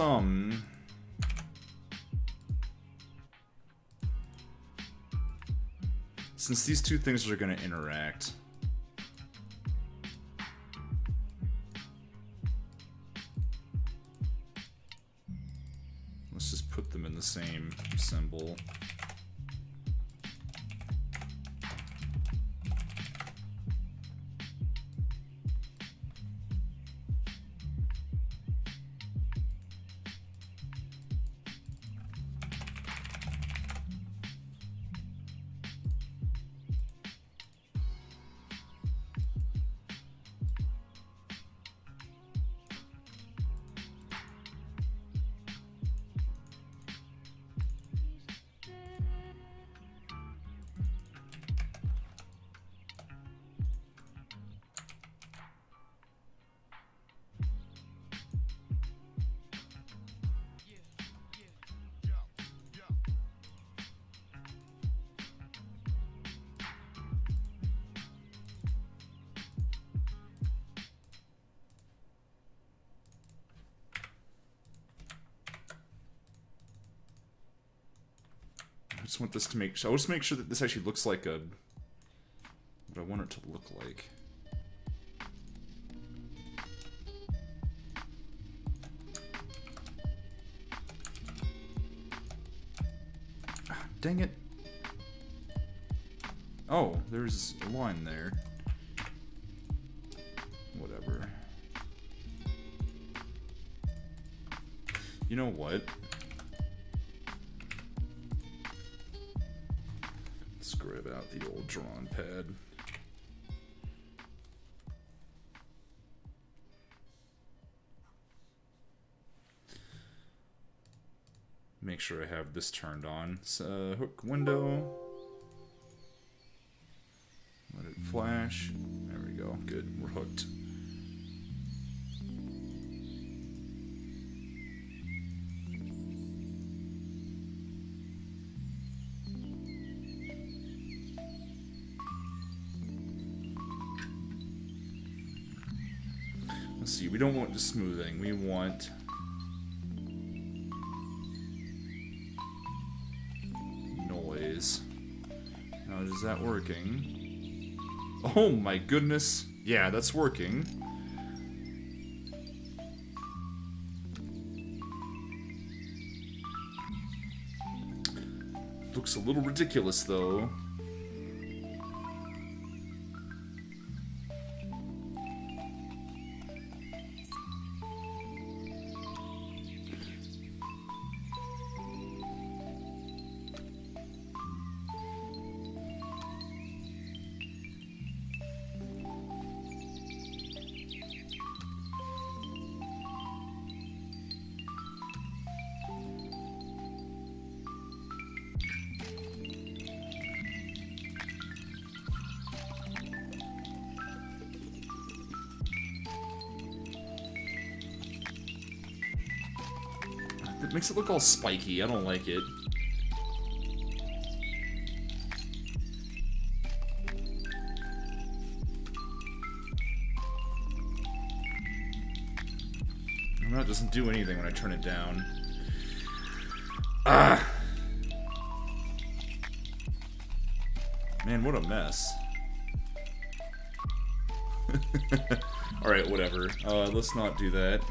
S1: since these two things are going to interact, let's just put them in the same symbol. I just want this to make. I want to make sure that this actually looks like a. What I want it to look like. Ah, dang it! Oh, there's a line there. Whatever. You know what? Grab out the old drawing pad. Make sure I have this turned on. So, hook window. Let it flash. There we go. Good. We're hooked. Let's see, we don't want the smoothing, we want noise. Now, is that working? Oh my goodness! Yeah, that's working. Looks a little ridiculous, though. It makes it look all spiky. I don't like it. No, it doesn't do anything when I turn it down. Ah! Man, what a mess. Alright, whatever. Let's not do that.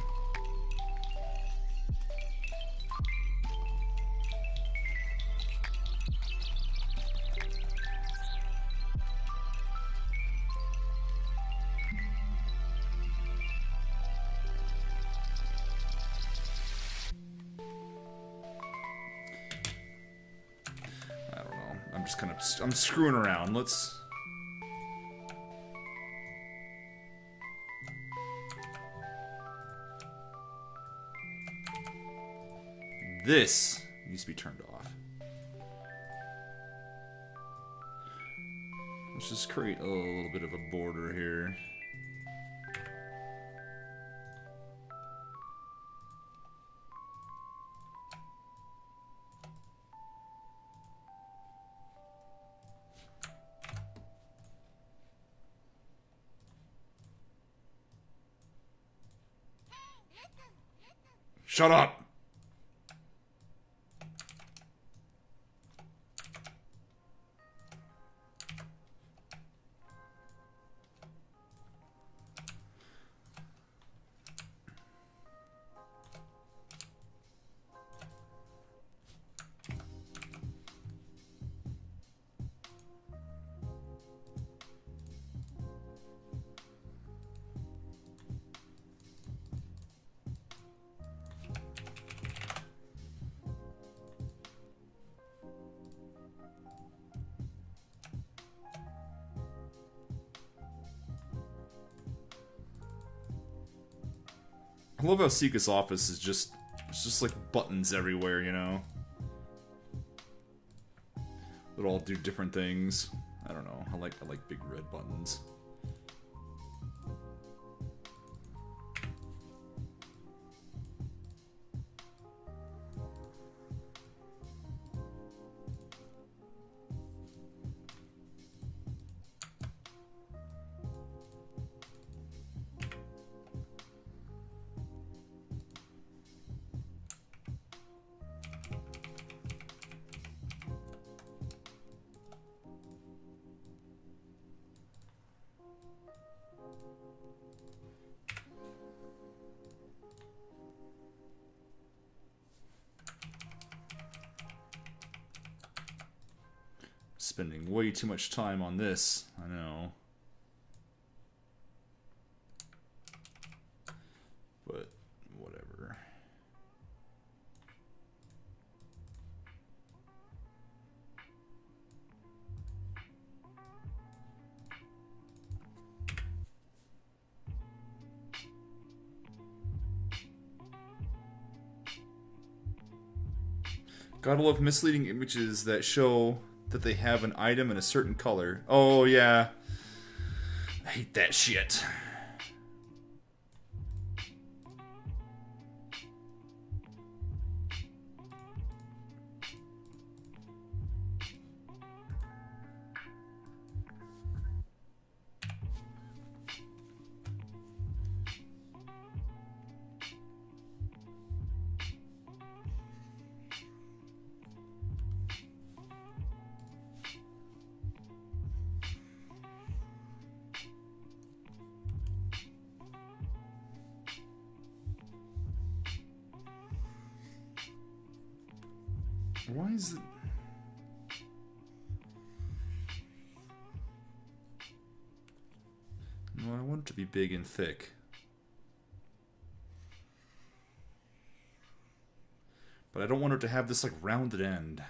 S1: I'm screwing around. Let's... This needs to be turned off. Let's just create a little bit of a border here. Shut up! I love how Sika's office is just, it's just like buttons everywhere, you know? That all do different things. I don't know, I like big red buttons. Spending way too much time on this, I know. But, whatever. Gotta love misleading images that show that they have an item in a certain color. Oh, yeah. I hate that shit. Why is it... to be big and thick. But I don't want her to have this like rounded end.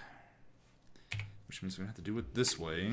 S1: Which means we have to do it this way.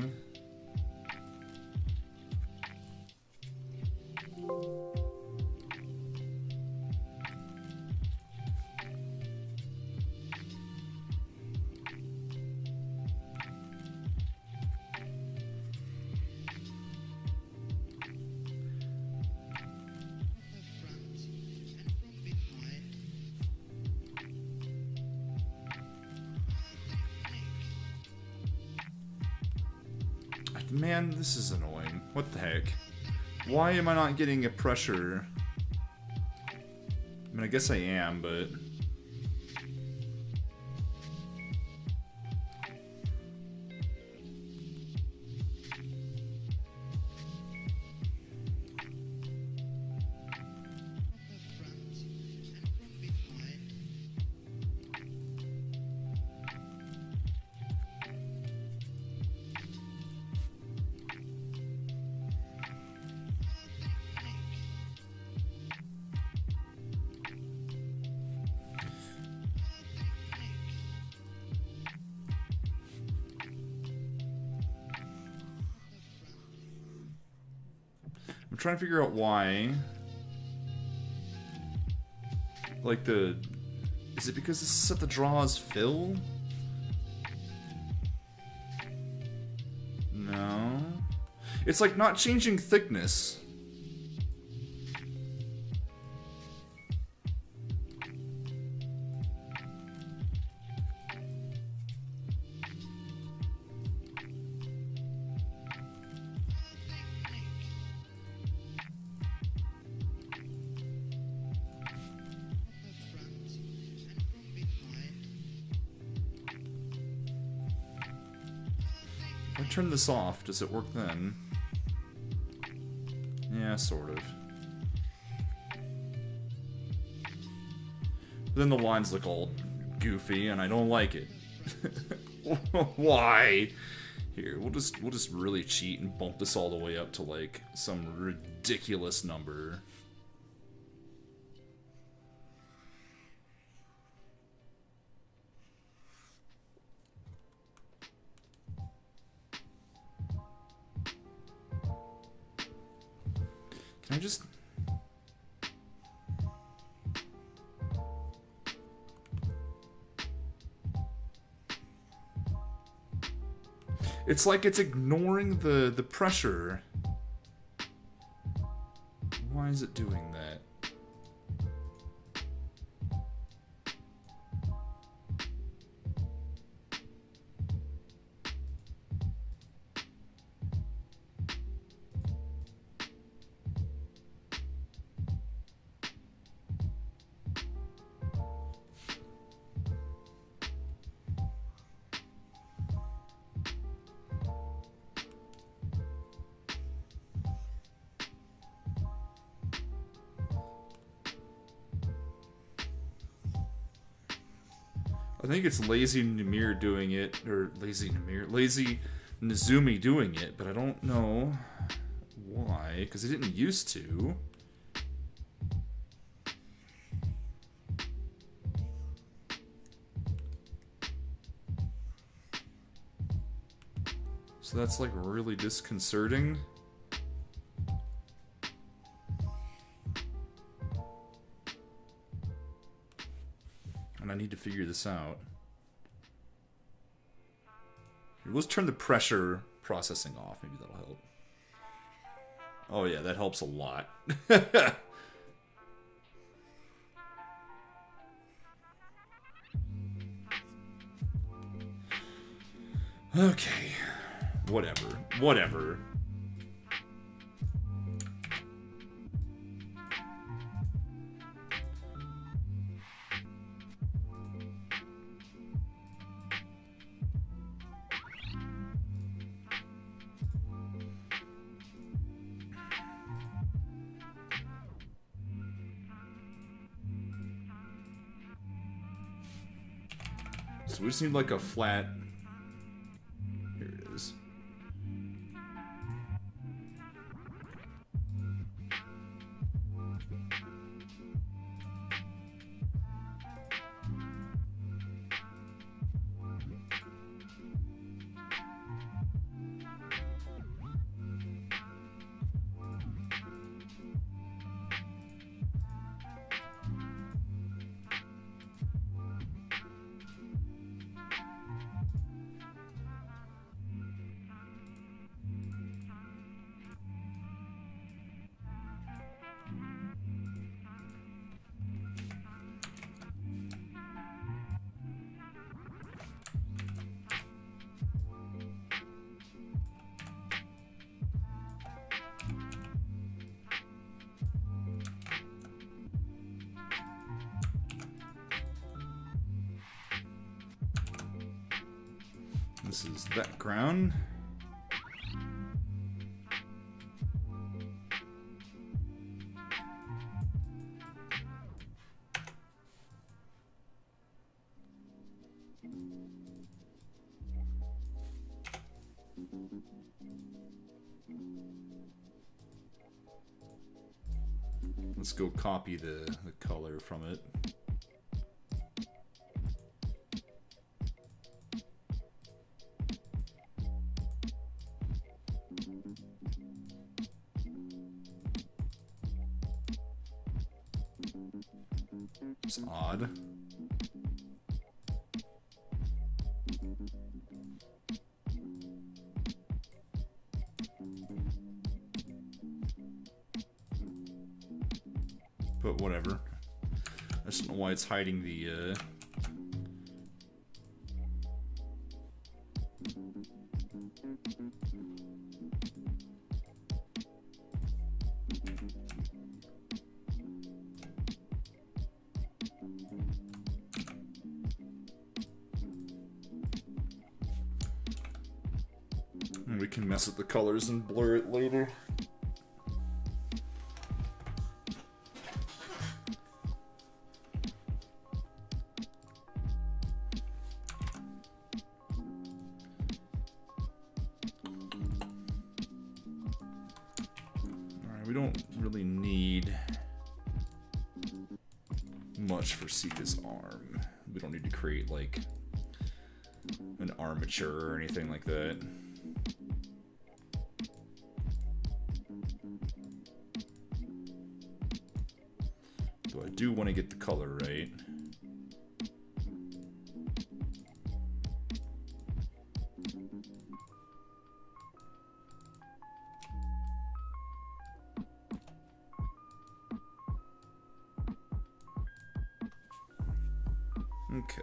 S1: Man, this is annoying. What the heck? Why am I not getting a pressure? I mean, I guess I am, but... I'm trying to figure out why. Like the... Is it because this is set the draw as fill? No. It's like not changing thickness. Turn this off, does it work then? Yeah, sort of. But then the lines look all goofy and I don't like it. Why? Here, we'll just really cheat and bump this all the way up to like some ridiculous number. Can I just... It's like it's ignoring the pressure. Why is it doing that? I think it's Lazy Namir doing it, or Lazy Nezumi doing it, but I don't know why, because it didn't used to. So that's like really disconcerting. I need to figure this out. Here, let's turn the pressure processing off. Maybe that'll help. Oh yeah, that helps a lot. Okay. Whatever. So we just need like a flat... Here it is. This is that ground. Let's go copy the color from it. It's odd. But whatever. I just don't know why it's hiding the we can mess with the colors and blur it later. We don't really need much for Sika's arm. We don't need to create like an armature or anything like that. Though I do want to get the color right. Okay.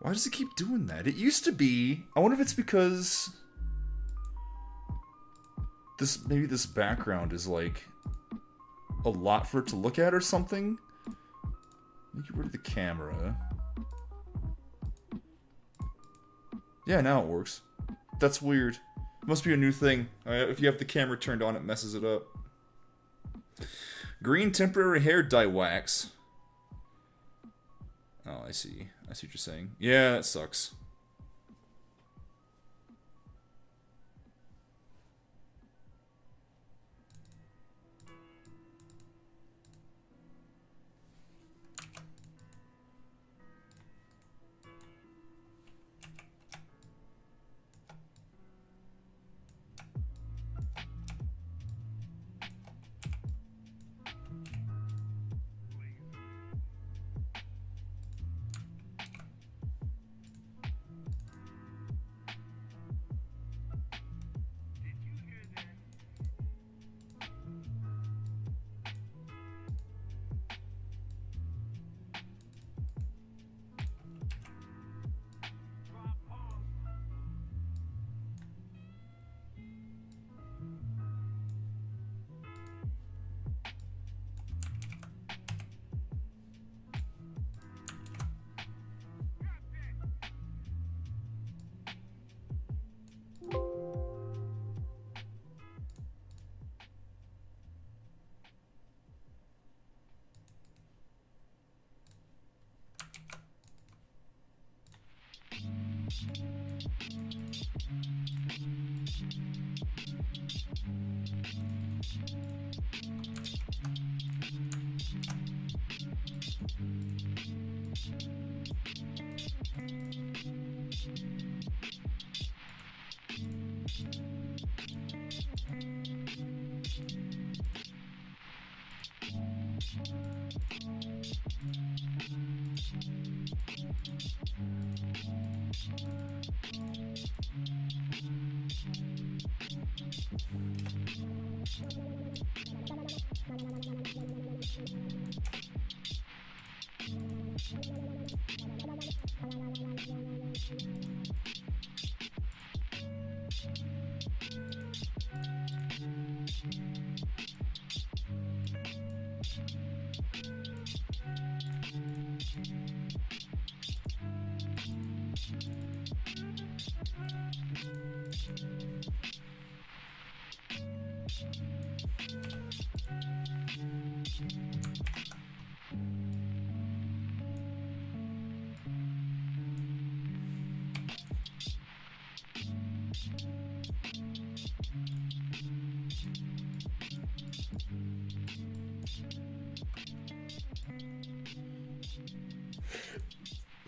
S1: Why does it keep doing that? It used to be... I wonder if it's because... maybe this background is like... a lot for it to look at or something? Let me get rid of the camera. Yeah, now it works. That's weird. It must be a new thing. If you have the camera turned on, it messes it up. Green temporary hair dye wax. Oh, I see. I see what you're saying. Yeah, that sucks.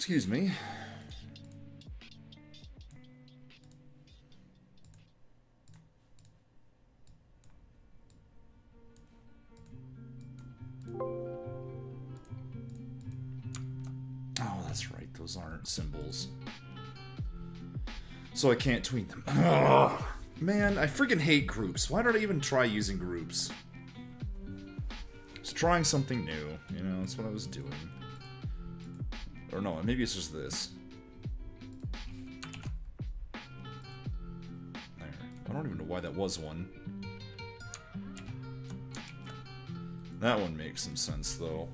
S1: Excuse me. Oh, that's right. Those aren't symbols. So I can't tweet them. Ugh. Man, I freaking hate groups. Why did I even try using groups? Just trying something new. You know, that's what I was doing. Or no, maybe it's just this. There. I don't even know why that was one. That one makes some sense, though.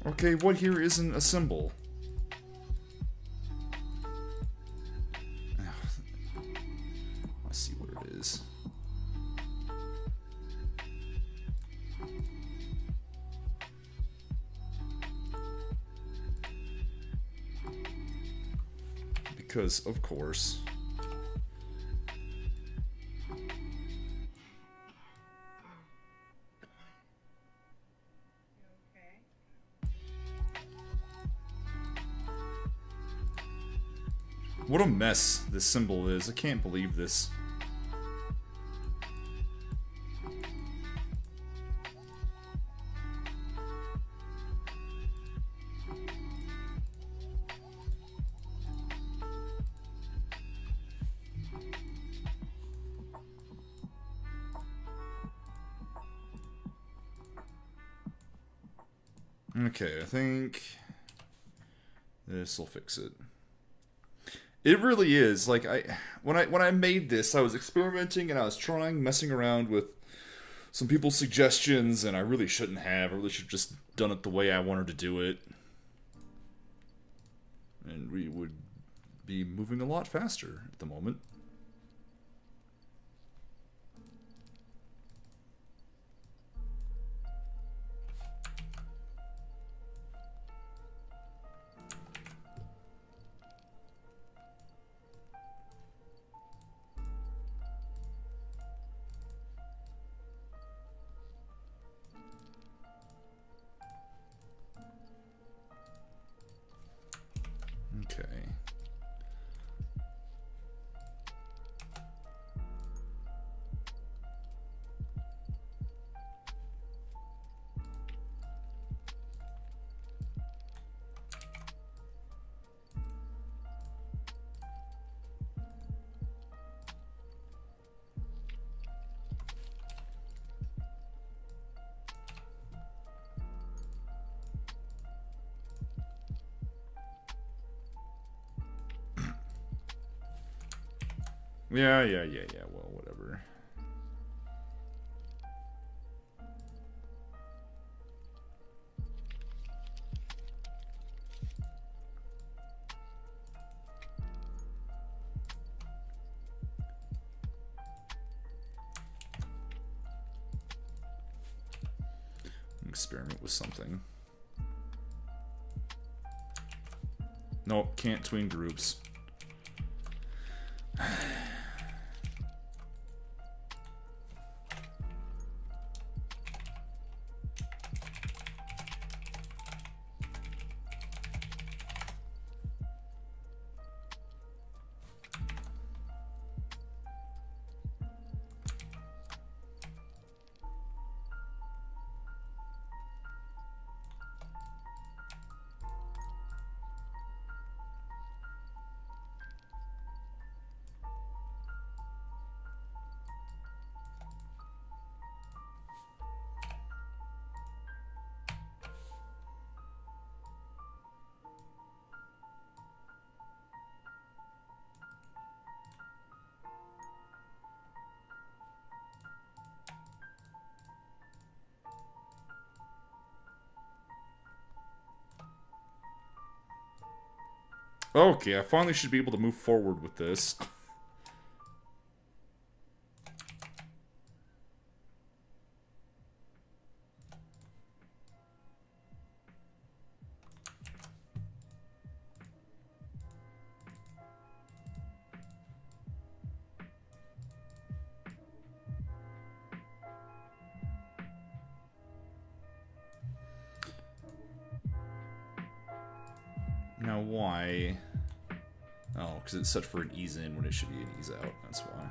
S1: Okay, what here isn't a symbol? Let's see what it is. Because, of course. What a mess this symbol is. I can't believe this. Okay, I think this will fix it. It really is. Like when I made this, I was experimenting and I was trying, messing around with some people's suggestions, and I really shouldn't have. I really should have just done it the way I wanted to do it. And we would be moving a lot faster at the moment. Yeah, well, whatever. Experiment with something. Nope, can't tween groups. Okay, I finally should be able to move forward with this. Now why? Oh, because it's set for an ease in when it should be an ease out. That's why.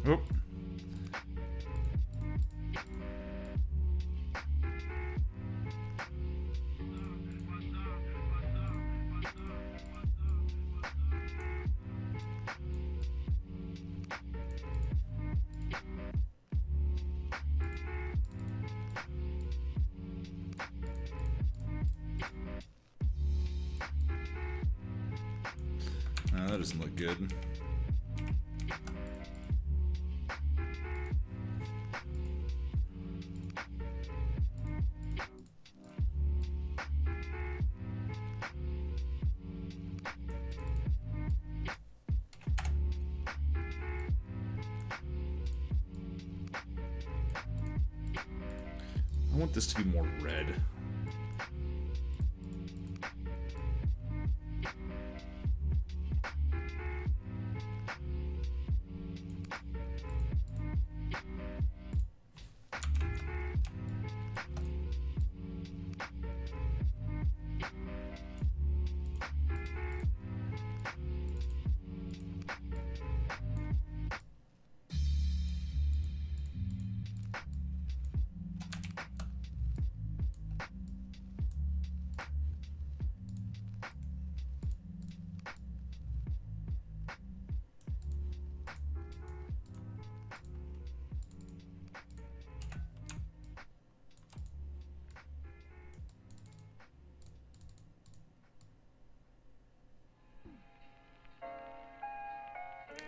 S1: Oop. That doesn't look good. I want this to be more red.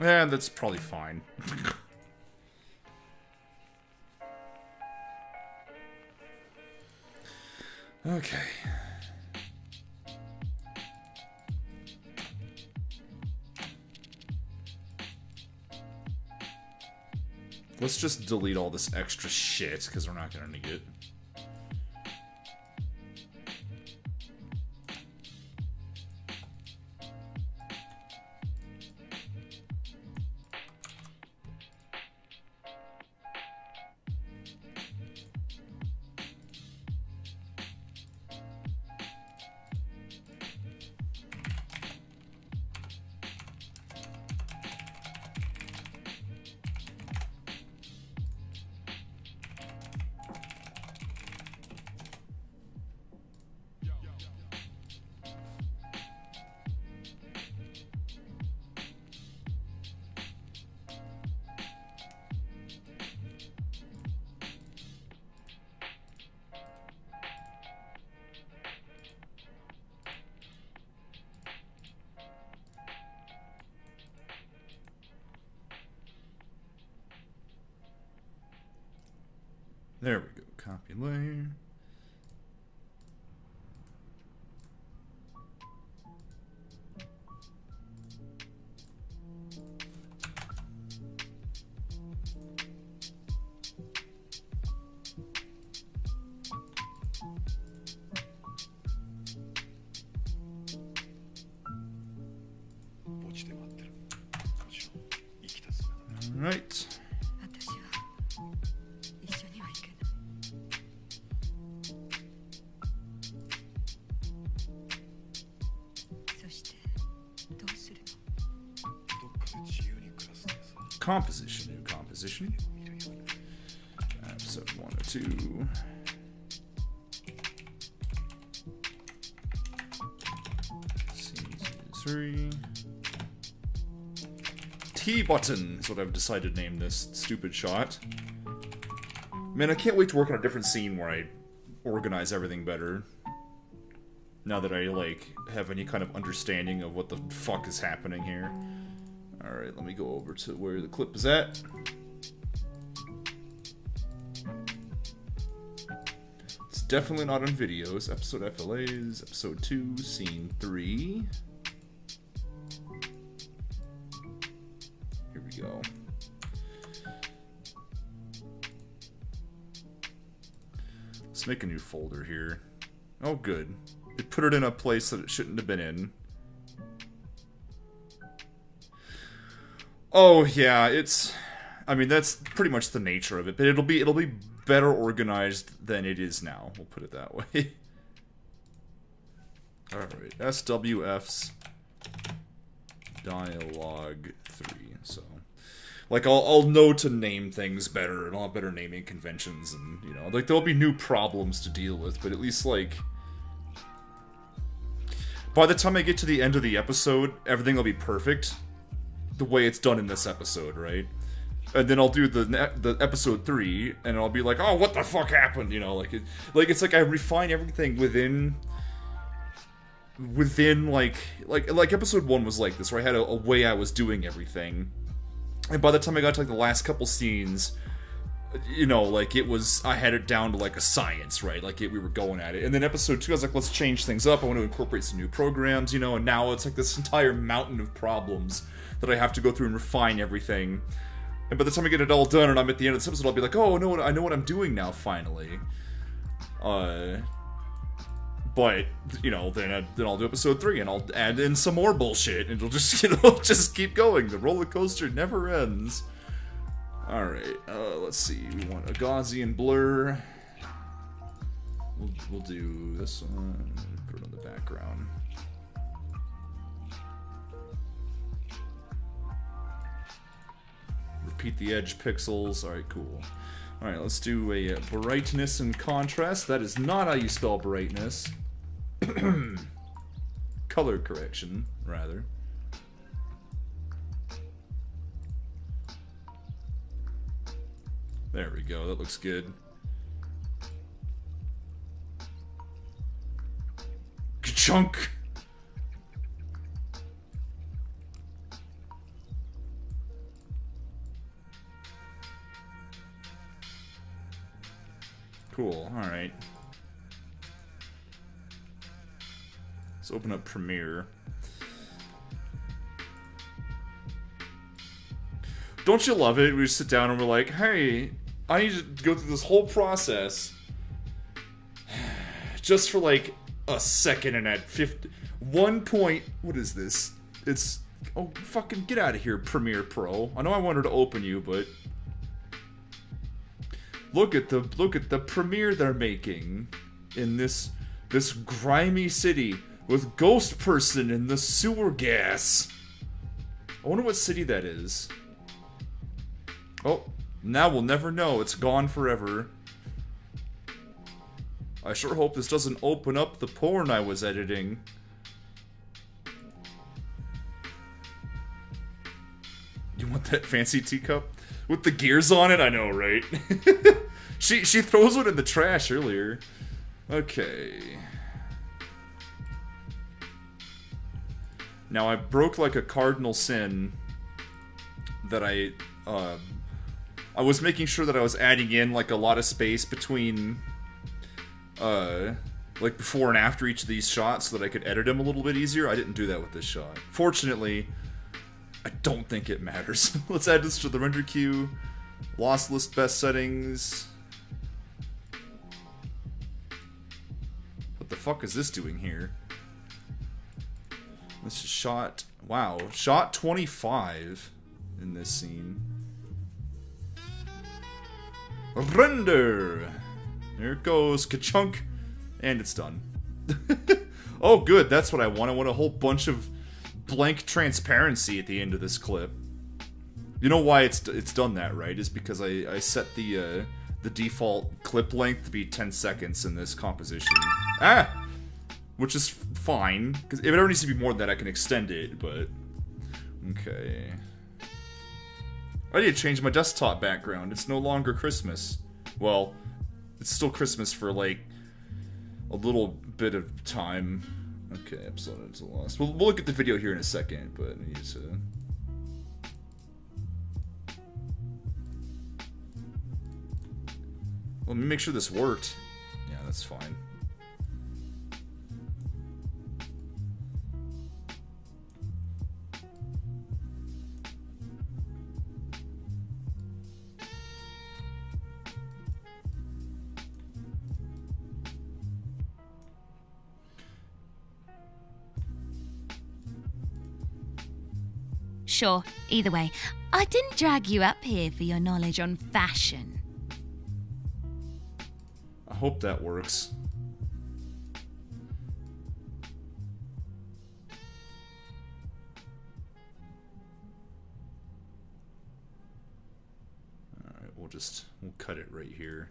S1: Yeah, that's probably fine. Okay. Let's just delete all this extra shit, because we're not going to need it. There we go. Copy layer. All right. Composition, new composition. Episode 1 or 2. Season 3. T button is what I've decided to name this stupid shot. Man, I can't wait to work on a different scene where I organize everything better. Now that I, like, have any kind of understanding of what the fuck is happening here. Alright, let me go over to where the clip is at. It's definitely not on videos. Episode FLAs, episode 2, scene 3. Here we go. Let's make a new folder here. Oh, good. It put it in a place that it shouldn't have been in. Oh yeah, it's. I mean, that's pretty much the nature of it, but it'll be better organized than it is now. We'll put it that way. All right, SWF's dialogue 3. So, like, I'll know to name things better, and I'll have better naming conventions, and you know, like there'll be new problems to deal with, but at least like. By the time I get to the end of the episode, everything will be perfect. The way it's done in this episode, right? And then I'll do the episode 3, and I'll be like, oh, what the fuck happened? You know, like it's like I refine everything within like episode 1 was like this, where I had a way I was doing everything, and by the time I got to like the last couple scenes, you know, like it was, I had it down to like a science, right? Like we were going at it. And then episode 2, I was like, let's change things up. I want to incorporate some new programs, you know. And now it's like this entire mountain of problems that I have to go through and refine everything. And by the time I get it all done and I'm at the end of this episode, I'll be like, oh, no, I know what I'm doing now, finally. But, you know, then I'll do episode 3 and I'll add in some more bullshit and it'll just, you know, just keep going. The roller coaster never ends. Alright, let's see. We want a Gaussian blur. We'll do this one. Put it on the background. Repeat the edge pixels. Alright, cool. Alright, let's do a brightness and contrast. That is not how you spell brightness. Color correction, rather. There we go, that looks good. Ka-chunk! Cool, alright. Let's open up Premiere. Don't you love it? We just sit down and we're like, hey, I need to go through this whole process just for like a second and at 1 point. What is this? It's, oh, fucking get out of here, Premiere Pro. I know I wanted to open you, but look at the premiere they're making in this grimy city with Ghost Person in the sewer gas. I wonder what city that is. Oh, now we'll never know. It's gone forever. I sure hope this doesn't open up the porn I was editing. You want that fancy teacup? With the gears on it? I know, right? She throws one in the trash earlier. Okay. Now I broke like a cardinal sin that I was making sure that I was adding in like a lot of space between like before and after each of these shots so that I could edit them a little bit easier. I didn't do that with this shot. Fortunately, I don't think it matters. Let's add this to the render queue. Lossless best settings. What the fuck is this doing here? This is shot... Wow. Shot 25 in this scene. Render! There it goes. Ka-chunk! And it's done. Oh, good. That's what I want. I want a whole bunch of blank transparency at the end of this clip. You know why it's done that, right? Is because I set the default clip length to be 10 seconds in this composition. Ah! Which is fine, because if it ever needs to be more than that, I can extend it, but... Okay. I need to change my desktop background. It's no longer Christmas. Well, it's still Christmas for, like, a little bit of time. Okay, episode is lost. We'll look at the video here in a second, but I need to... Let me make sure this worked. Yeah, that's fine.
S2: Sure, either way, I didn't drag you up here for your knowledge on fashion.
S1: I hope that works. Alright, we'll cut it right here.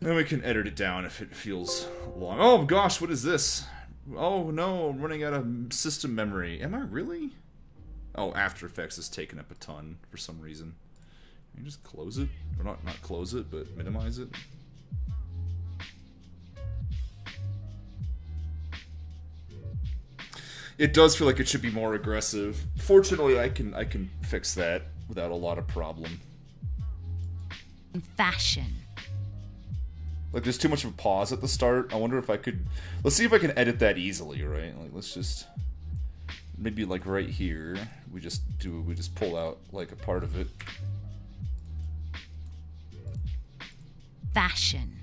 S1: Then we can edit it down if it feels long. Oh gosh, what is this? Oh no, I'm running out of system memory. Am I really? Oh, After Effects is taking up a ton for some reason. Can you just close it? Or not close it, but minimize it? It does feel like it should be more aggressive. Fortunately, I can fix that without a lot of problem.
S2: Fashion.
S1: Like, there's too much of a pause at the start. I wonder if I could... Let's see if I can edit that easily, right? Like, let's just... Maybe, like, right here, we just pull out, like, a part of it.
S2: fashion.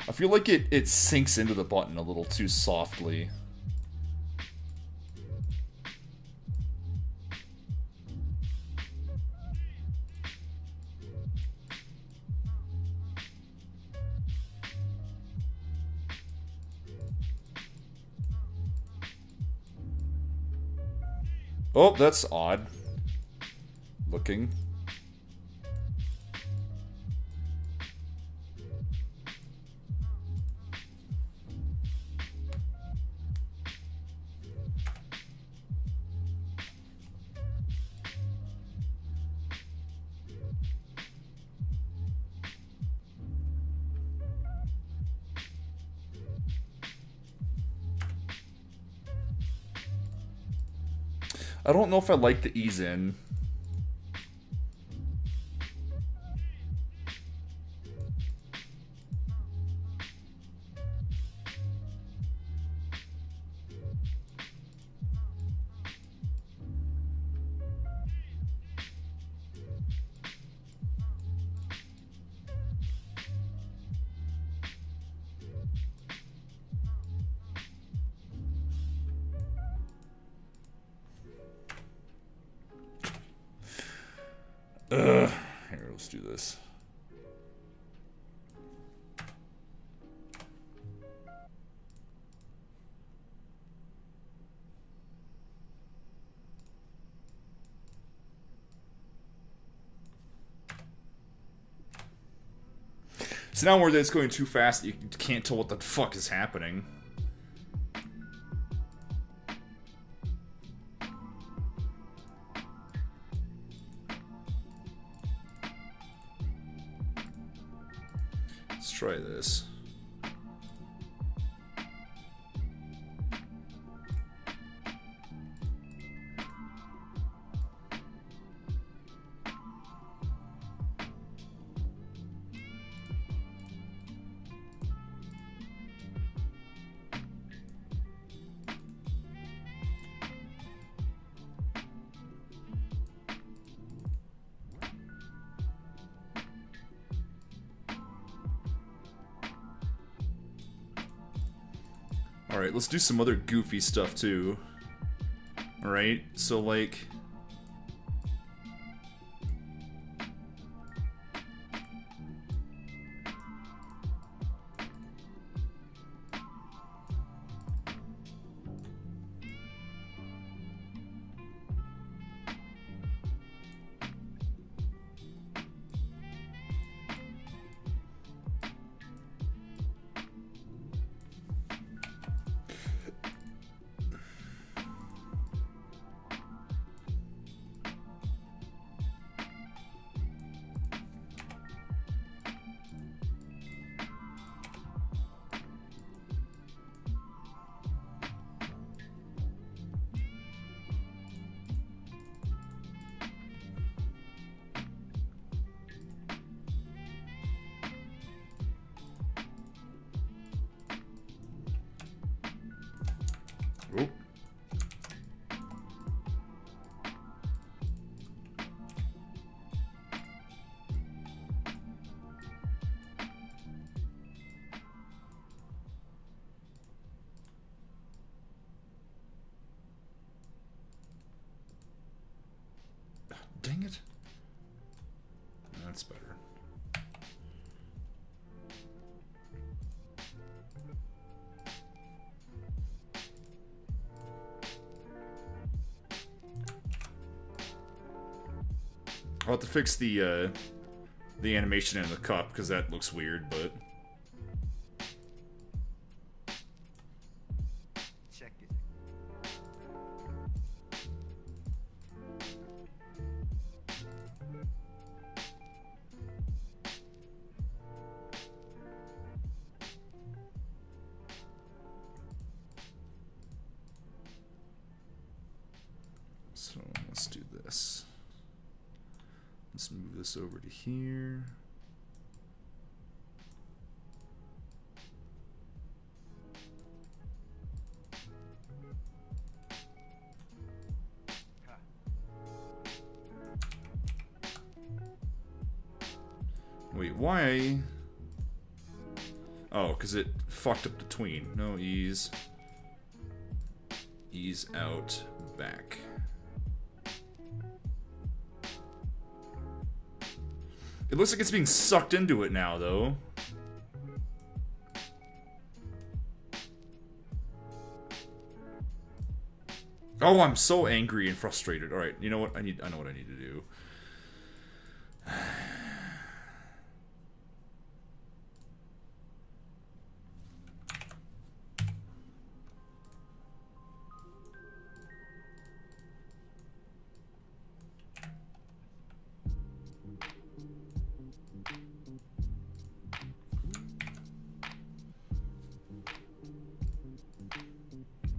S1: I feel like it sinks into the button a little too softly. Oh, that's odd looking. I don't know if I like the ease in. Here, let's do this. So now where it's going too fast, you can't tell what the fuck is happening. Let's try this. Alright, let's do some other goofy stuff too. Alright, so like... Oh. Dang it. That's better. I'll have to fix the animation in the cup, because that looks weird, but...
S4: Check it.
S1: So, let's do this. Let's move this over to here. why? Oh, because it fucked up the tween. No, ease. Ease out, back. It looks like it's being sucked into it now, though. Oh, I'm so angry and frustrated. All right, you know what? I know what I need to do.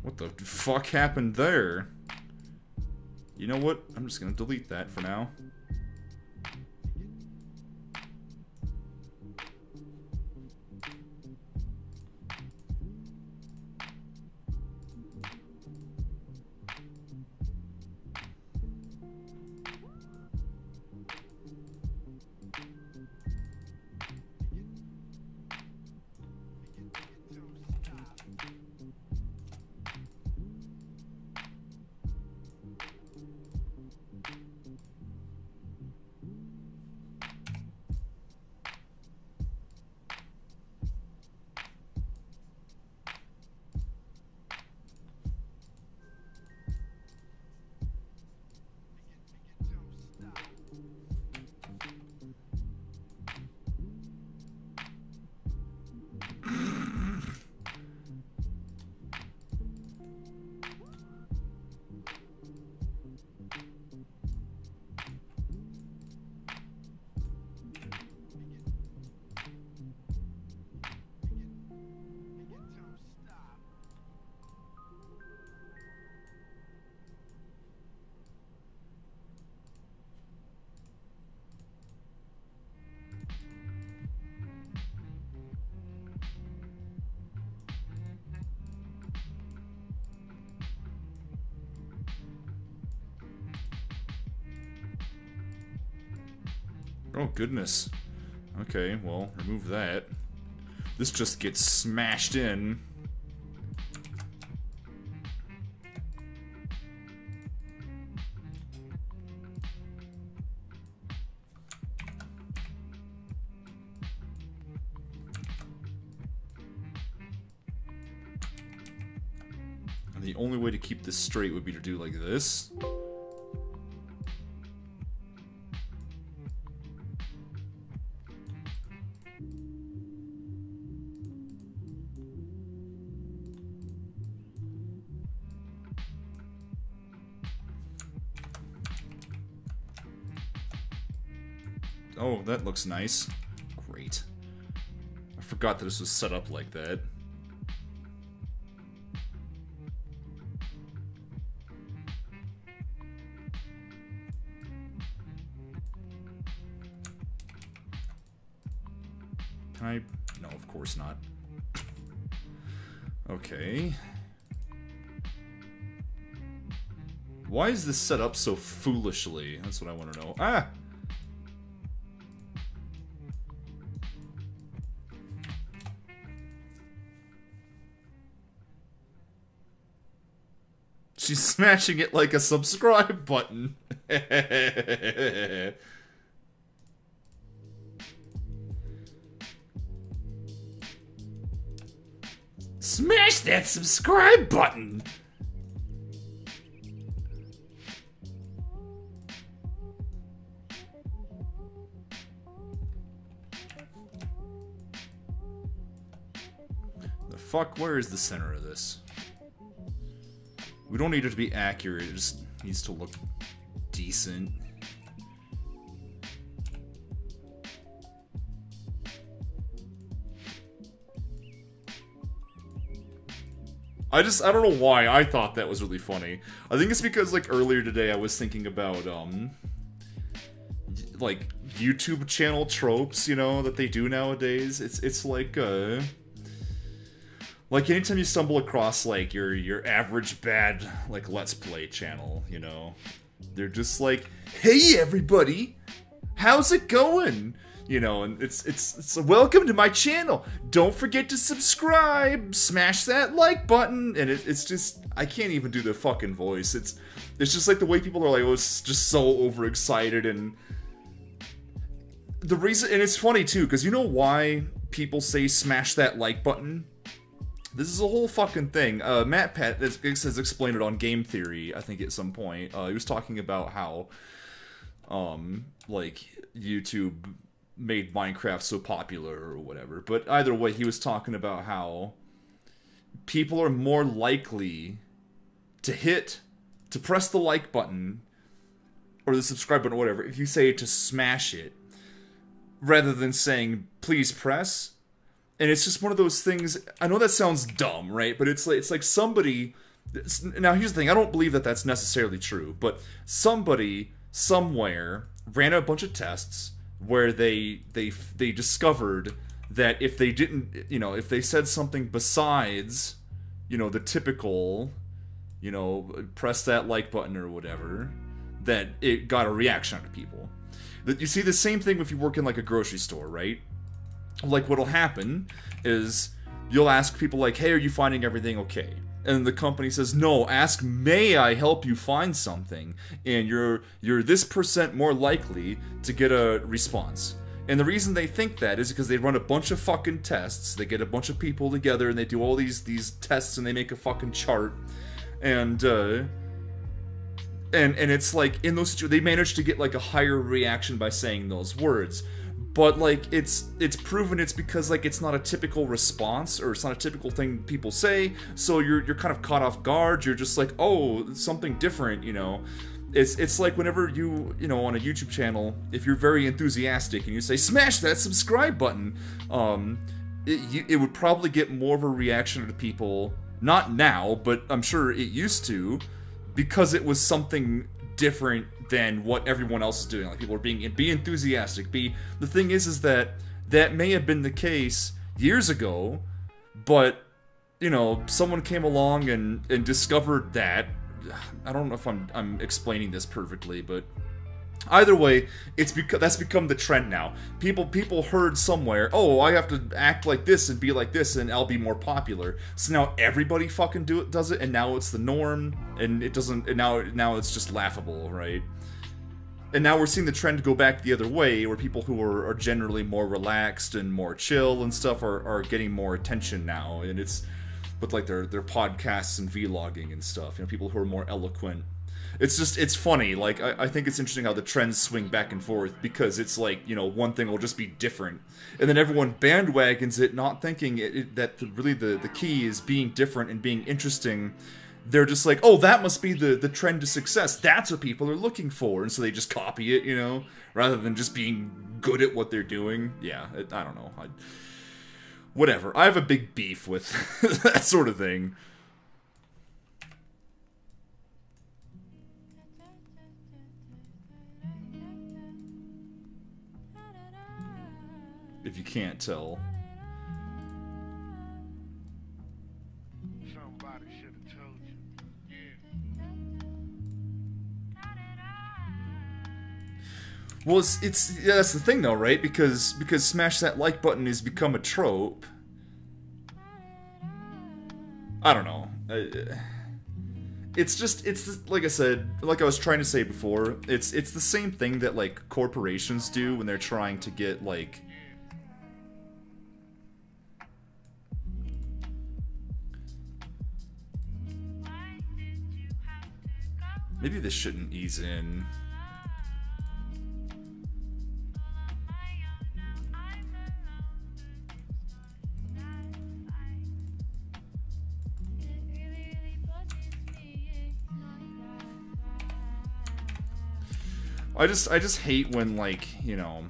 S1: What the fuck happened there? You know what? I'm just gonna delete that for now. Oh, goodness. Okay, well, remove that. This just gets smashed in. And the only way to keep this straight would be to do like this. Oh, that looks nice. Great. I forgot that this was set up like that. Can I? No, of course not. Okay. Why is this set up so foolishly? That's what I want to know. Ah! She's smashing it like a subscribe button. Smash that subscribe button! The fuck? Where is the center of this? We don't need it to be accurate, it just needs to look decent. I don't know why I thought that was really funny. I think it's because, like, earlier today I was thinking about, like, YouTube channel tropes, you know, that they do nowadays. It's like, like, anytime you stumble across, like, your average bad, like, Let's Play channel, you know? They're just like, hey, everybody! How's it going? You know, and it's welcome to my channel. Don't forget to subscribe. Smash that like button. And it's just, I can't even do the fucking voice. It's just like the way people are like, oh, it's just so overexcited. And the reason, and it's funny too, because you know why people say smash that like button? This is a whole fucking thing. Matt Pett has explained it on Game Theory, I think, at some point. He was talking about how, like, YouTube made Minecraft so popular or whatever. But either way, he was talking about how people are more likely to press the like button or the subscribe button or whatever if you say to smash it rather than saying please press. And it's just one of those things. I know that sounds dumb, right? But it's like somebody. Now here's the thing. I don't believe that that's necessarily true, but somebody somewhere ran a bunch of tests where they discovered that if they didn't, you know, if they said something besides, you know, the typical, you know, press that like button or whatever, that it got a reaction out of people. That you see the same thing if you work in like a grocery store, right? Like what'll happen is you'll ask people like, hey, are you finding everything okay? And the company says, no, ask, may I help you find something? And you're this % more likely to get a response. And the reason they think that is because they run a bunch of fucking tests. They get a bunch of people together and they do all these tests and they make a fucking chart. And it's like in those situations, they manage to get like a higher reaction by saying those words. But like it's proven it's because like it's not a typical response or it's not a typical thing people say, so you're kind of caught off guard. You're just like, oh, something different, you know. It's like whenever you know, on a YouTube channel, if you're very enthusiastic and you say smash that subscribe button, it would probably get more of a reaction to people. Not now, but I'm sure it used to, because it was something different than what everyone else is doing. Like people are be enthusiastic. The thing is that may have been the case years ago, but you know, someone came along and discovered that. I don't know if I'm explaining this perfectly, but either way, that's become the trend now. People heard somewhere, oh, I have to act like this and be like this and I'll be more popular. So now everybody fucking does it, and now it's the norm, and it doesn't, and now it's just laughable, right? And now we're seeing the trend go back the other way, where people who are generally more relaxed and more chill and stuff are getting more attention now, and it's with like their podcasts and vlogging and stuff. You know, people who are more eloquent. It's funny. Like I think it's interesting how the trends swing back and forth, because it's like, you know, one thing will just be different, and then everyone bandwagons it, not thinking that really the key is being different and being interesting. They're just like, oh, that must be the trend to success. That's what people are looking for, and so they just copy it, you know, rather than just being good at what they're doing. Yeah, I don't know. Whatever. I have a big beef with that sort of thing. If you can't tell.
S4: Somebody should have told you.
S1: Well, yeah, that's the thing though, right? Because smash that like button has become a trope. I don't know. It's like I said, like I was trying to say before, it's the same thing that like corporations do when they're trying to get like maybe this shouldn't ease in. I just hate when, like, you know,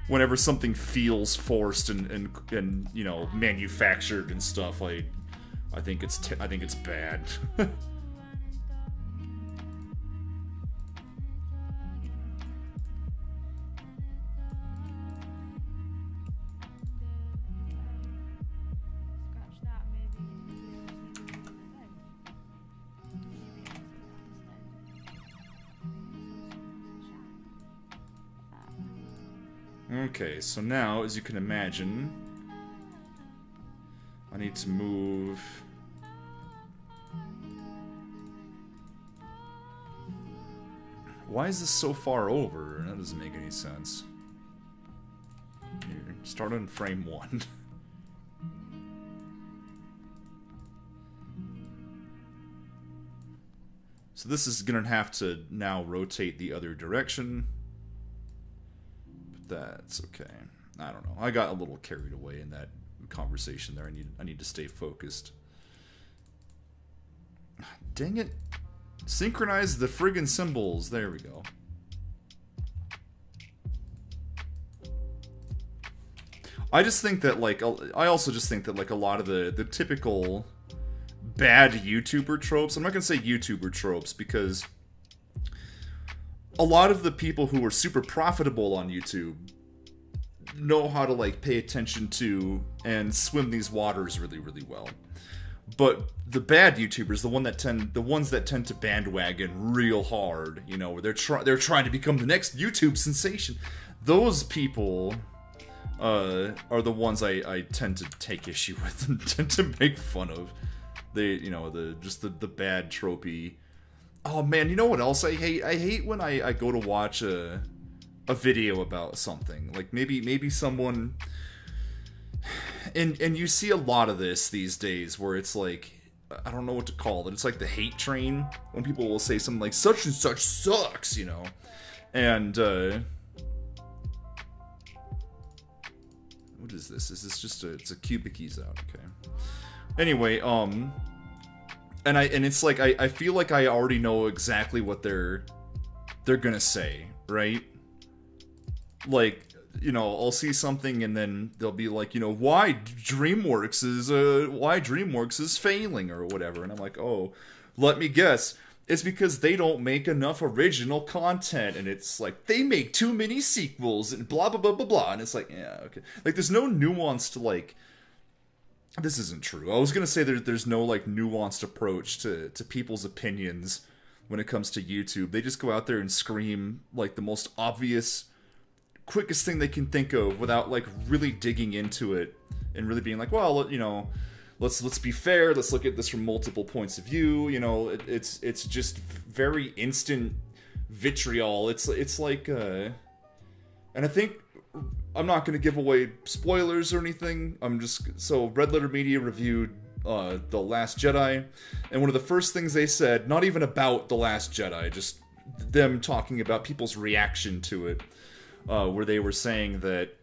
S1: whenever something feels forced and you know, manufactured and stuff. I think it's bad. Okay, so now, as you can imagine, I need to move... Why is this so far over? That doesn't make any sense. Here, start on frame 1. So this is gonna have to now rotate the other direction. But that's okay. I don't know. I got a little carried away in that conversation there. I need to stay focused. Dang it. Synchronize the friggin' symbols. There we go. I just think that, like, I also just think that, like, a lot of the typical bad YouTuber tropes, I'm not gonna say YouTuber tropes, because a lot of the people who are super profitable on YouTube know how to, like, pay attention to and swim these waters really, really well. But the bad YouTubers, the ones that tend to bandwagon real hard, you know, where they're trying to become the next YouTube sensation, those people are the ones I tend to take issue with and tend to make fun of. They, you know, the bad tropey. Oh man, you know what else I hate? I hate when I go to watch a video about something. Like maybe someone, and you see a lot of this these days where it's like, I don't know what to call it. It's like the hate train, when people will say something like such and such sucks, you know. And what is this? Is this just it's a cubic keys out, okay. Anyway, and it's like I feel like I already know exactly what they're gonna say, right? Like, you know, I'll see something and then they'll be like, you know, why DreamWorks is failing or whatever, and I'm like, oh, let me guess. It's because they don't make enough original content, and it's like they make too many sequels and blah blah blah blah blah, and it's like, yeah, okay. Like there's no nuance to, like, this isn't true. I was gonna say there's no, like, nuanced approach to people's opinions when it comes to YouTube. They just go out there and scream, like, the most obvious, quickest thing they can think of without, like, really digging into it and really being like, well, you know, let's be fair. Let's look at this from multiple points of view. You know, it's just very instant vitriol. It's like, and I think, I'm not going to give away spoilers or anything. So Red Letter Media reviewed The Last Jedi, and one of the first things they said, not even about The Last Jedi, just them talking about people's reaction to it, where they were saying that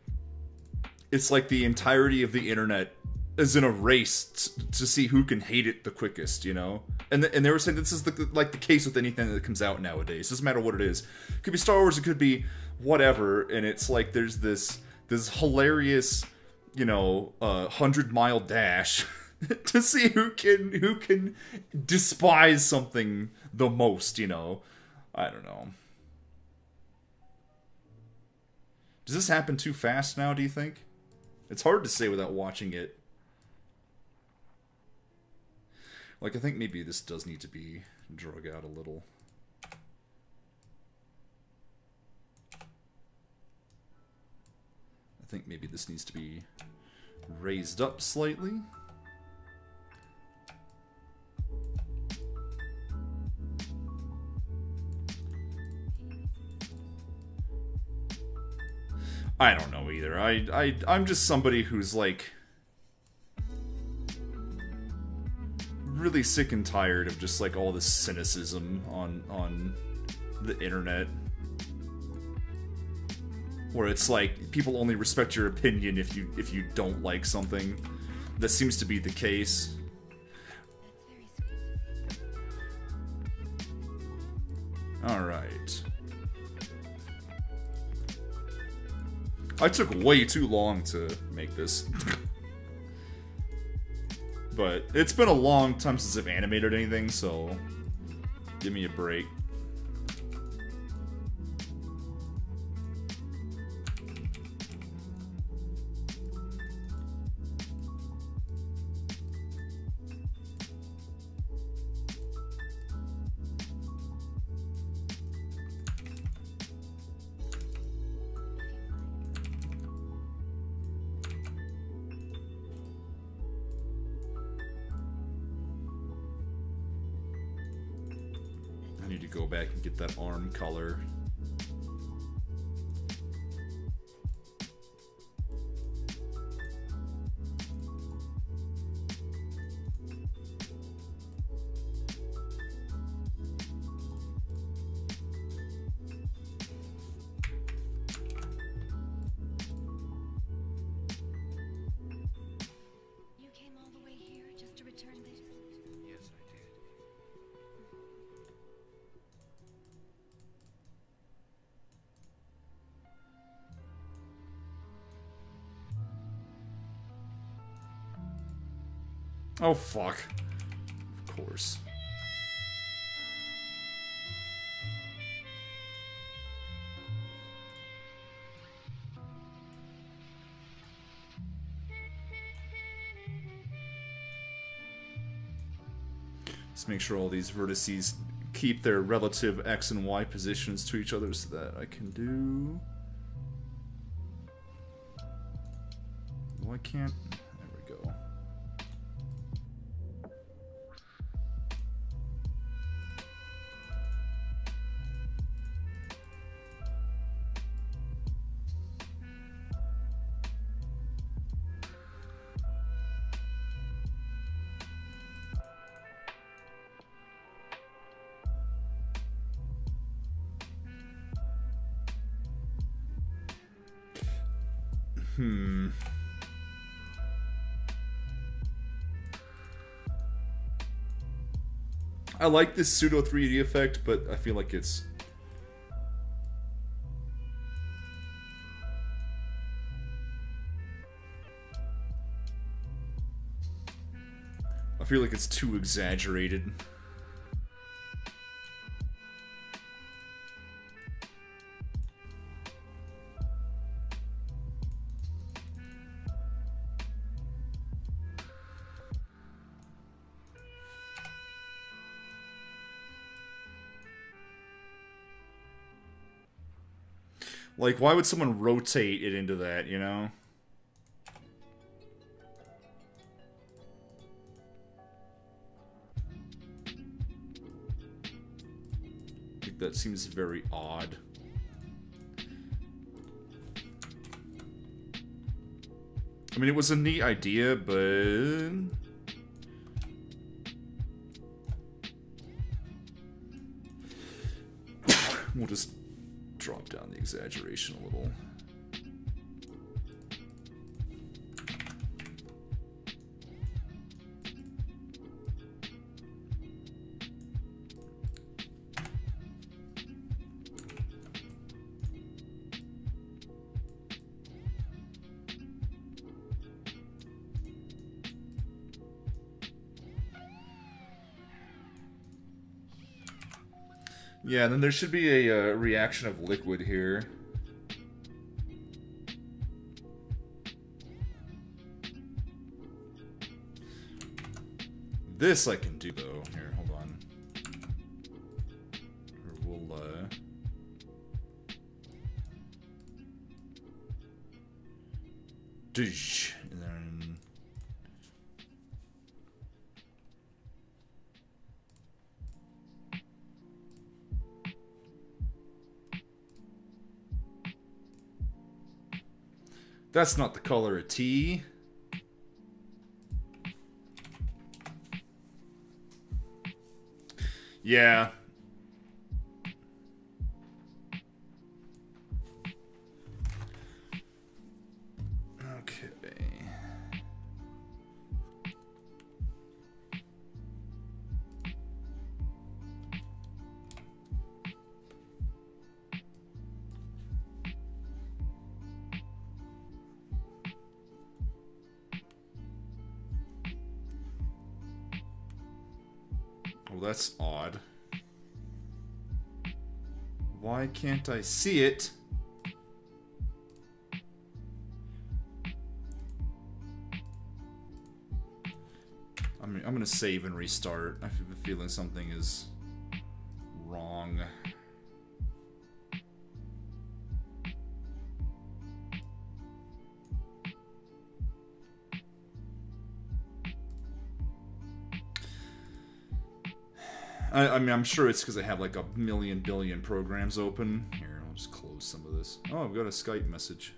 S1: it's like the entirety of the internet is in a race to see who can hate it the quickest, you know? And they were saying this is like the case with anything that comes out nowadays. It doesn't matter what it is. It could be Star Wars, it could be whatever, and it's like there's this hilarious, you know, 100-mile dash to see who can despise something the most, you know? I don't know. Does this happen too fast now, do you think? It's hard to say without watching it. Like, I think maybe this does need to be drug out a little. I think maybe this needs to be raised up slightly. I don't know either. I'm just somebody who's, like, really sick and tired of just, like, all this cynicism on the internet, where it's like people only respect your opinion if you don't like something. That seems to be the case. All right. I took way too long to make this. But it's been a long time since I've animated anything, so give me a break. need to go back and get that arm color. Oh, fuck. Of course. Let's make sure all these vertices keep their relative X and Y positions to each other so that I can do... Why can't... There we go. I like this pseudo 3D effect, but I feel like it's... I feel like it's too exaggerated. Like, why would someone rotate it into that, you know? I think that seems very odd. I mean, it was a neat idea, but... We'll just drop down the exaggeration a little. Yeah, and then there should be a reaction of liquid here. This I can do, though. Here, hold on. Or we'll, Douche. And then... That's not the color of tea. Yeah. Okay. Well, that's odd. Why can't I see it? I'm gonna save and restart. I have a feeling something is wrong. I mean, I'm sure it's because I have like a million billion programs open. Here, I'll just close some of this. Oh, I've got a Skype message.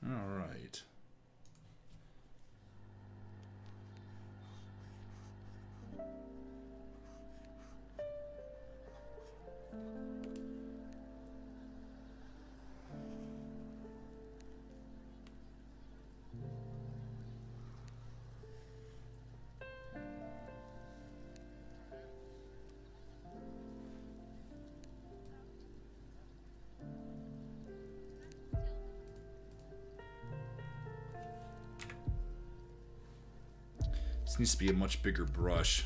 S1: All right. This needs to be a much bigger brush.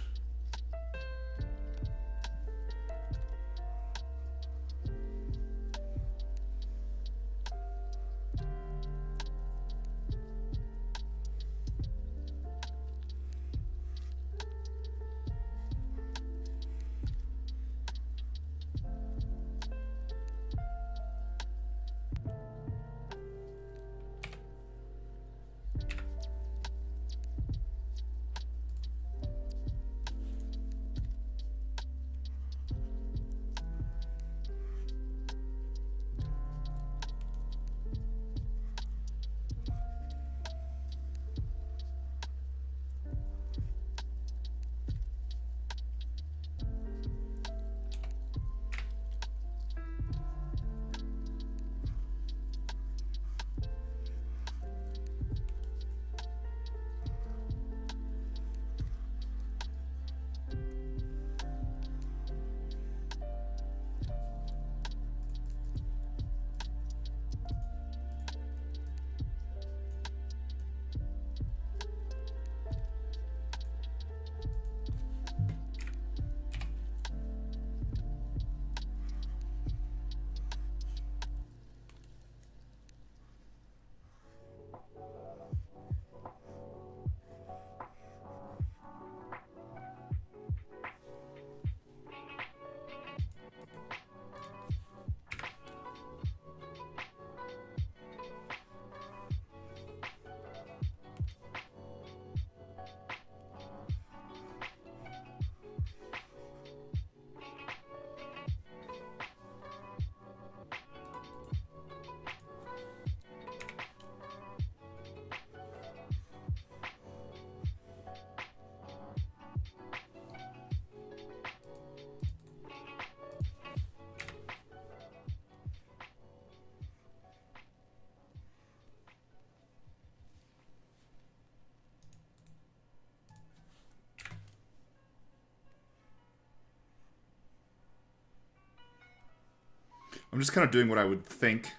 S1: I'm just kind of doing what I would think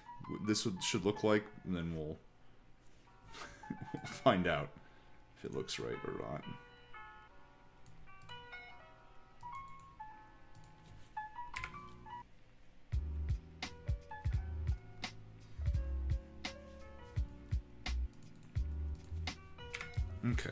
S1: this should look like, and then we'll find out if it looks right or not. Okay.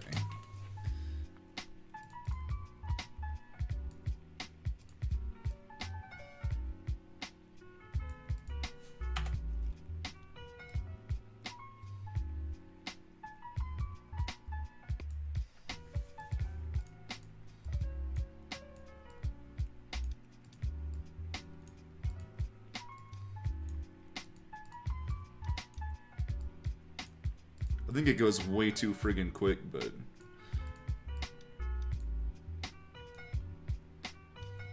S1: I think it goes way too friggin' quick, but...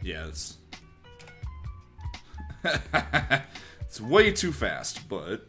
S1: yeah, it's... it's way too fast, but...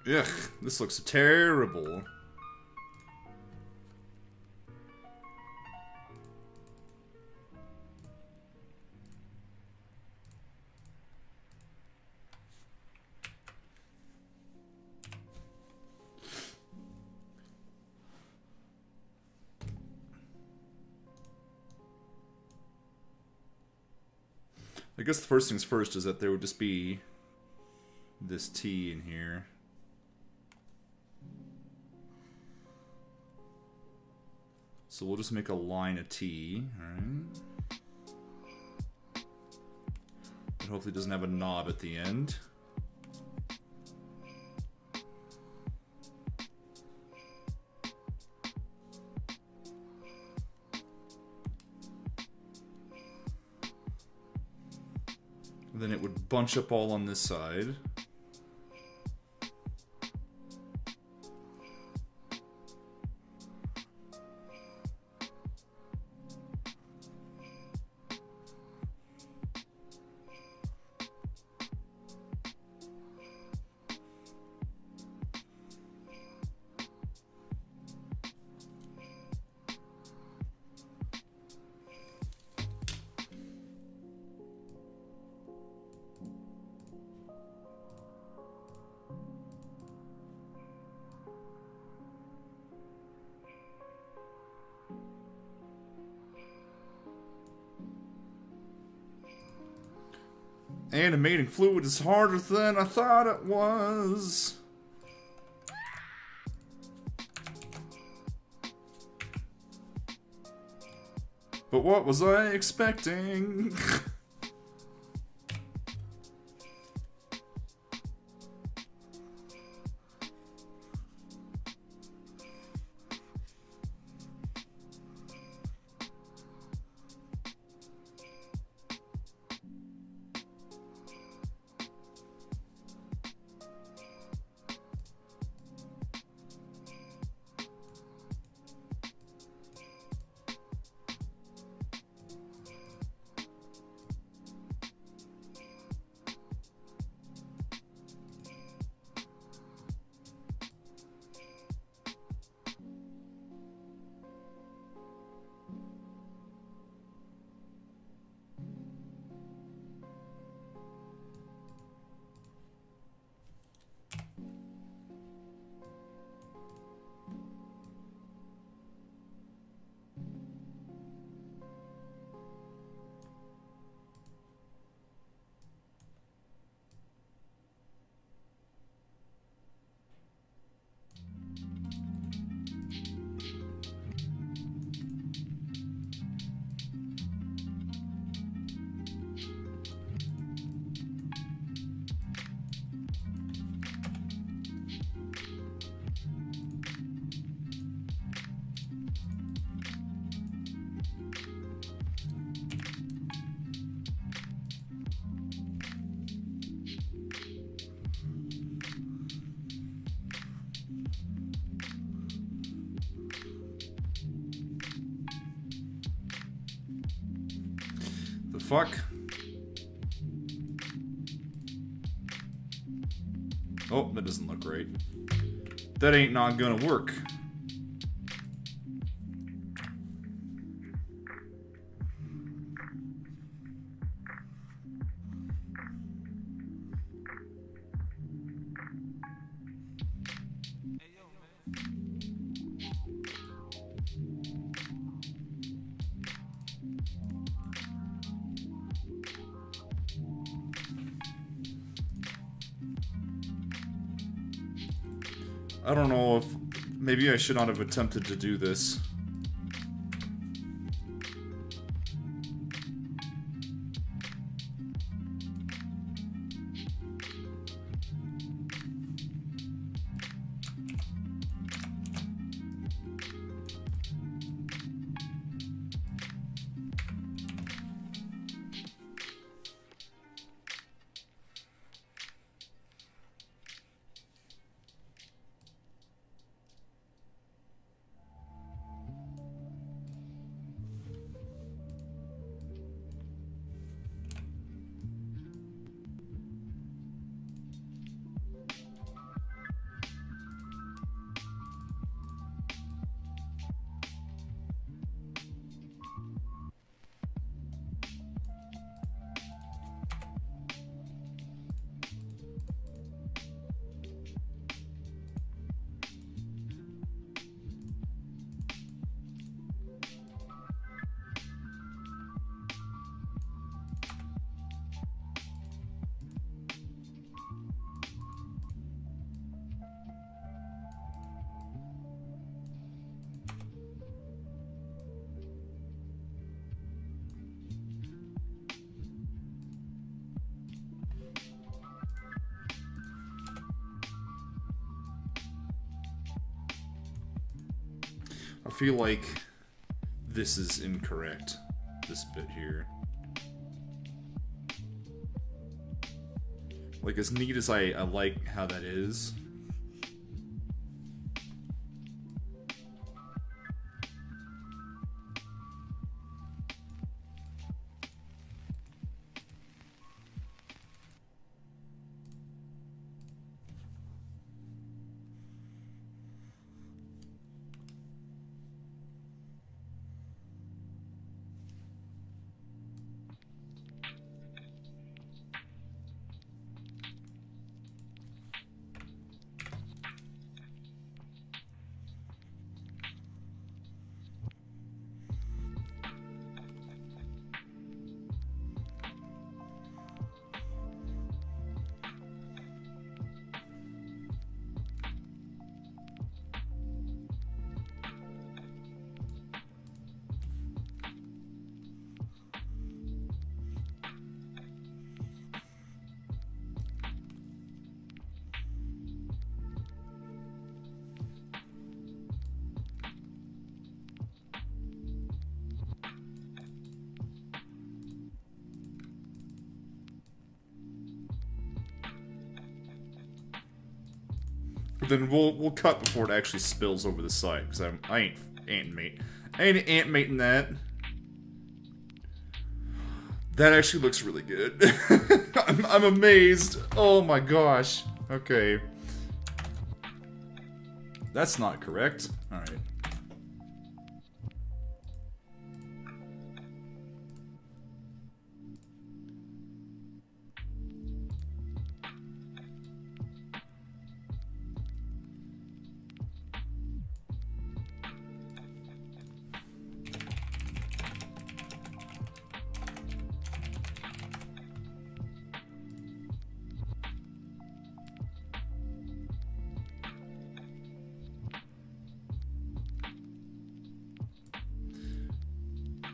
S1: Ugh, this looks terrible. I guess the first things first is that there would just be this T in here. So we'll just make a line of T, alright? And hopefully it doesn't have a knob at the end. And then it would bunch up all on this side. Animating fluid is harder than I thought it was. But what was I expecting? Fuck. Oh, that doesn't look right. That ain't not gonna work. I don't know if... Maybe I should not have attempted to do this. feel like this is incorrect, this bit here. Like, as neat as I like how that is. Then we'll cut before it actually spills over the side, because I ain't animating that. That actually looks really good. I'm amazed. Oh my gosh. Okay. That's not correct. Alright.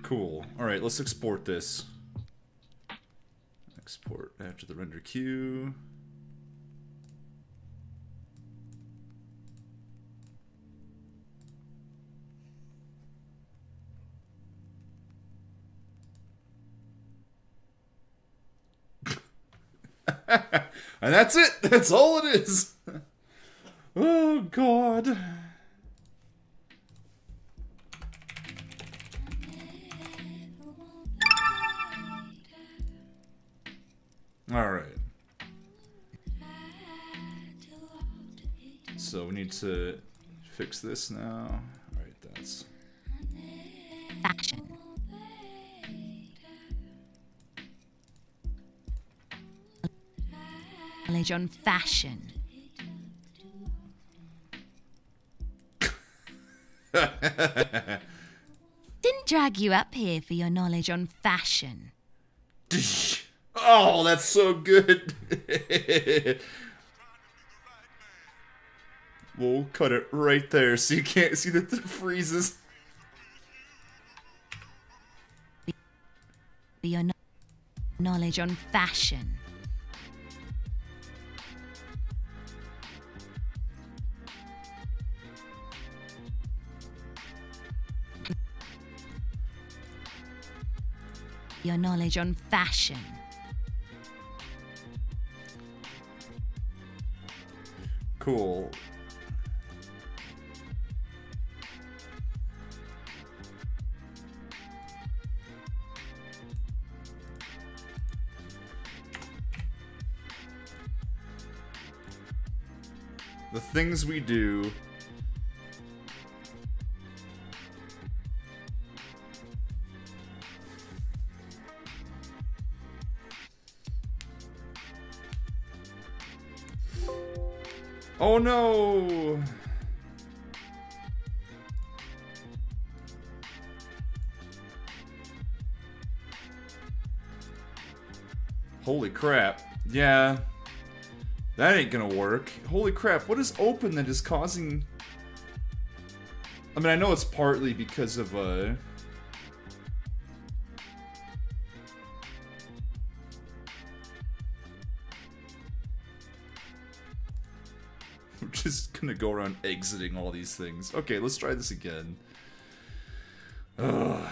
S1: Cool. Alright, let's export this. Export after the render queue. And that's it! That's all it is! Oh, God. Alright. So we need to fix this now. Alright, that's...
S2: Fashion. Knowledge on fashion. Didn't drag you up here for your knowledge on fashion.
S1: Oh, that's so good. We'll cut it right there so you can't see that it freezes.
S2: For your knowledge on fashion. Your knowledge on fashion.
S1: Cool. The things we do. Oh no! Holy crap. Yeah. That ain't gonna work. Holy crap, what is open that is causing... I mean, I know it's partly because of, I'm just gonna go around exiting all these things. Okay, let's try this again. Ugh.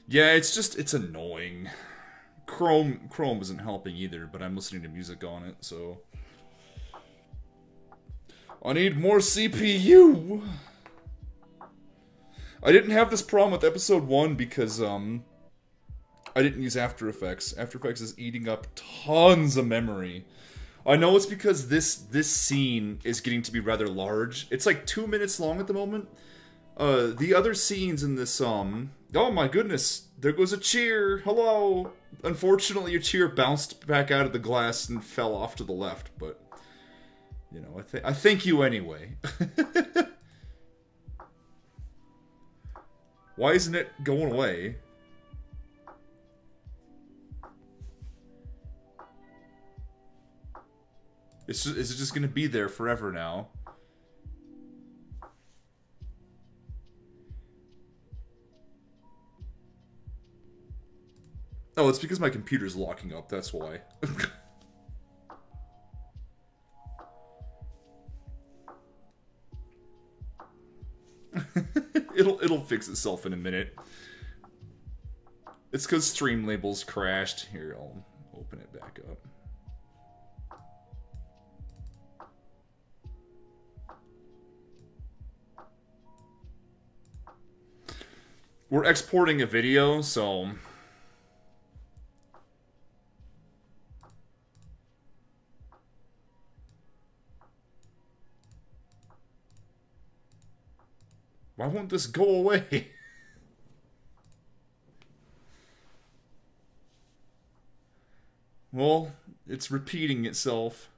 S1: Yeah, it's annoying. Chrome isn't helping either, but I'm listening to music on it, so I need more CPU. I didn't have this problem with episode 1 because I didn't use After Effects. After Effects is eating up tons of memory. I know it's because this scene is getting to be rather large. It's like 2 minutes long at the moment. The other scenes in this oh my goodness, there goes a cheer. Hello. Unfortunately, your cheer bounced back out of the glass and fell off to the left, but you know, I thank you anyway. Why isn't it going away? Is it just gonna be there forever now? Oh, it's because my computer's locking up, that's why. It'll fix itself in a minute. It's because stream labels crashed. Here, I'll open it back up. We're exporting a video, so why won't this go away? Well, it's repeating itself.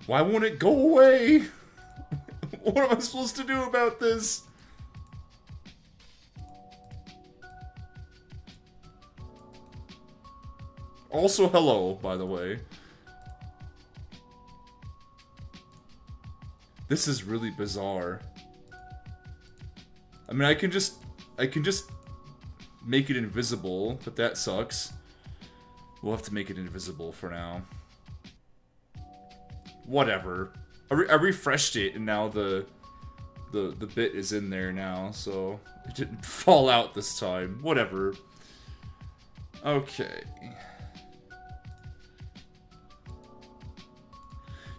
S1: Why won't it go away? What am I supposed to do about this? Also, hello, by the way. This is really bizarre. I mean, I can just make it invisible, but that sucks. We'll have to make it invisible for now. Whatever. I refreshed it, and now the bit is in there now, so it didn't fall out this time. Whatever. Okay.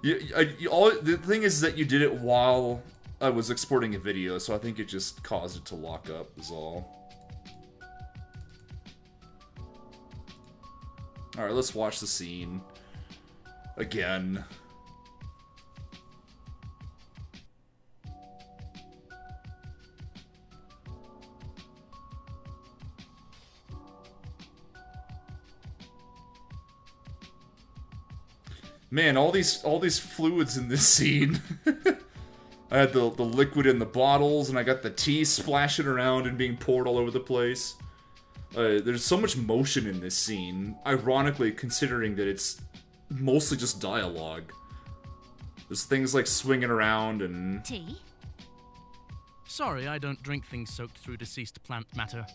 S1: The thing is that you did it while I was exporting a video, so I think it just caused it to lock up, is all. Alright, let's watch the scene. Again. Man, all these fluids in this scene. I had the liquid in the bottles, and I got the tea splashing around and being poured all over the place. There's so much motion in this scene, ironically considering that it's mostly just dialogue. There's things like swinging around and...
S2: Tea?
S3: Sorry, I don't drink things soaked through deceased plant matter.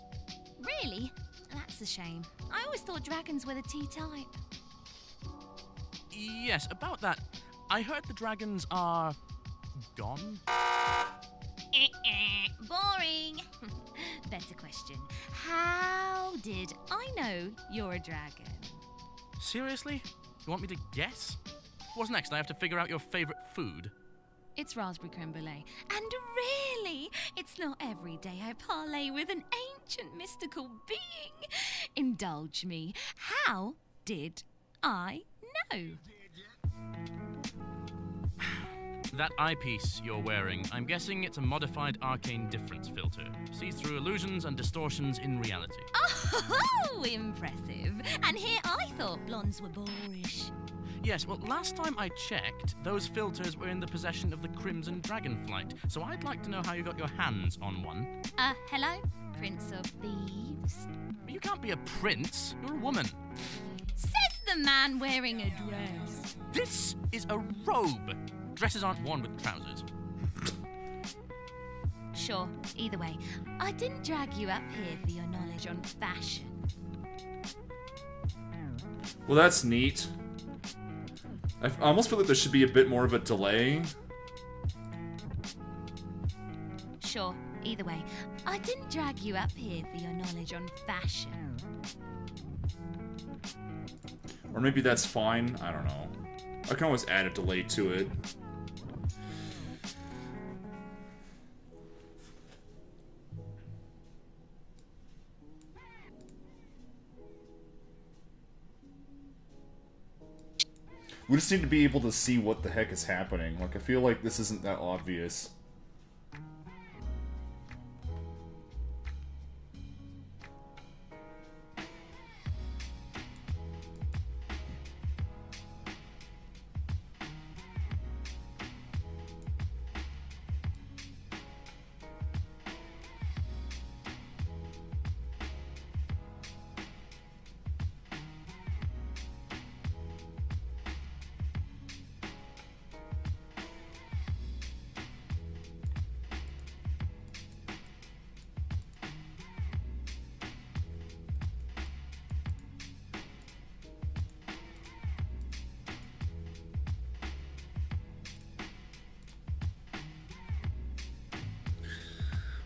S2: Really? That's a shame. I always thought dragons were the tea type.
S3: Yes, about that. I heard the dragons are... gone?
S2: Boring. Better question. How did I know you're a dragon?
S3: Seriously? You want me to guess? What's next? I have to figure out your favorite food?
S2: It's raspberry creme brulee. And really, it's not every day I parlay with an ancient mystical being. Indulge me. How did I know?
S3: That eyepiece you're wearing, I'm guessing it's a modified arcane difference filter. Sees through illusions and distortions in reality.
S2: Oh, impressive. And here I thought blondes were boorish.
S3: Yes, well, last time I checked, those filters were in the possession of the Crimson Dragonflight, so I'd like to know how you got your hands on one.
S2: Hello, Prince of Thieves?
S3: You can't be a prince, you're a woman.
S2: Says the man wearing a dress.
S3: This is a robe. Dresses aren't worn with trousers.
S2: Sure, either way, I didn't drag you up here for your knowledge on fashion.
S1: Well, that's neat. I almost feel like there should be a bit more of a delay.
S2: Sure, either way, I didn't drag you up here for your knowledge on fashion.
S1: Or maybe that's fine, I don't know. I can always add a delay to it. We just need to be able to see what the heck is happening. Like, I feel like this isn't that obvious.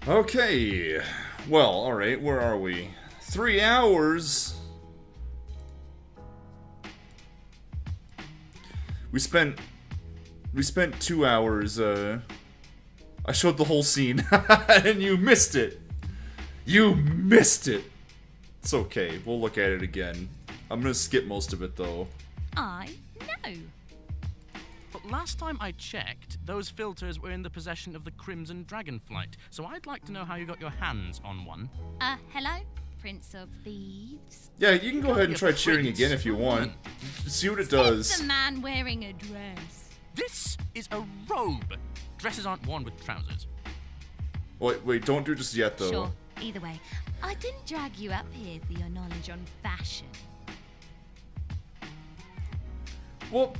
S1: Okay, well, alright, where are we? 3 hours? We spent 2 hours, I showed the whole scene, and you missed it! You missed it! It's okay, we'll look at it again. I'm gonna skip most of it, though.
S2: I know.
S3: But last time I checked, those filters were in the possession of the Crimson Dragonflight, so I'd like to know how you got your hands on one.
S2: Hello, Prince of Thieves?
S1: Yeah, you can go ahead and try cheering again if you want. See what it does.
S2: Says the man wearing a dress.
S3: This is a robe. Dresses aren't worn with trousers.
S1: Wait, don't do it just yet, though.
S2: Sure, either way, I didn't drag you up here for your knowledge on fashion.
S1: Well,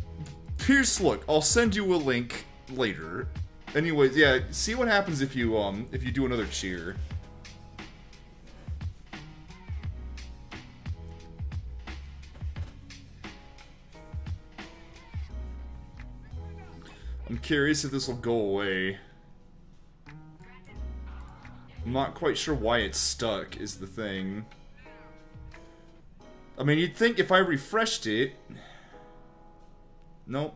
S1: Pierce, look, I'll send you a link later. Anyways, yeah, see what happens if you do another cheer. I'm curious if this will go away. I'm not quite sure why it's stuck, is the thing. I mean, you'd think if I refreshed it... Nope.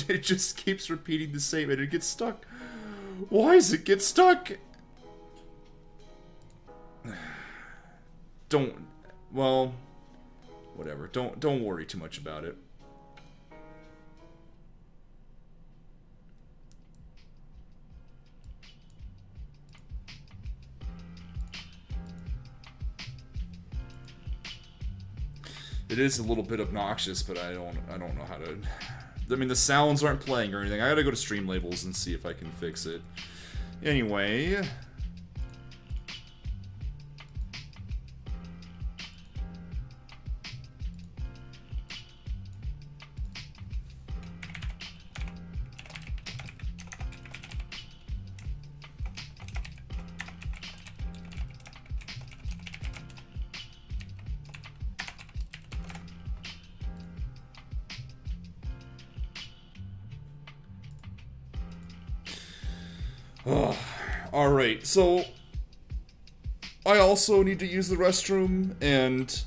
S1: It just keeps repeating the same and it gets stuck. Why does it get stuck? Well, whatever. Don't worry too much about it. It is a little bit obnoxious, but I don't know how to... I mean, the sounds aren't playing or anything. I gotta go to stream labels and see if I can fix it. Anyway... Alright, so I also need to use the restroom, and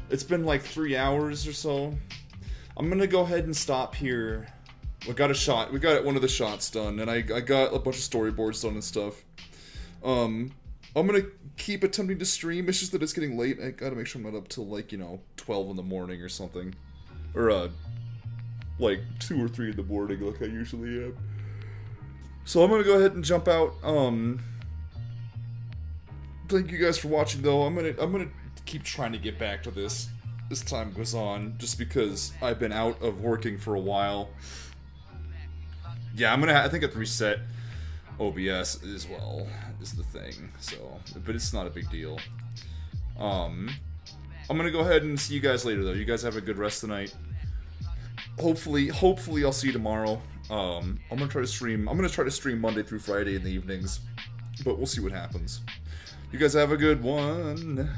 S1: it's been like 3 hours or so. I'm gonna go ahead and stop here. We got one of the shots done, and I got a bunch of storyboards done and stuff. I'm gonna keep attempting to stream. It's just that it's getting late. I gotta make sure I'm not up till, like, 12 in the morning or something. Or, like 2 or 3 in the morning like I usually am. So I'm gonna go ahead and jump out. Thank you guys for watching though. I'm gonna keep trying to get back to this as time goes on, just because I've been out of working for a while. Yeah, I think I have to reset OBS as well, is the thing, so, but it's not a big deal. I'm gonna go ahead and see you guys later though. You guys have a good rest of the night. Hopefully I'll see you tomorrow. I'm gonna try to stream Monday through Friday in the evenings, but we'll see what happens. You guys have a good one.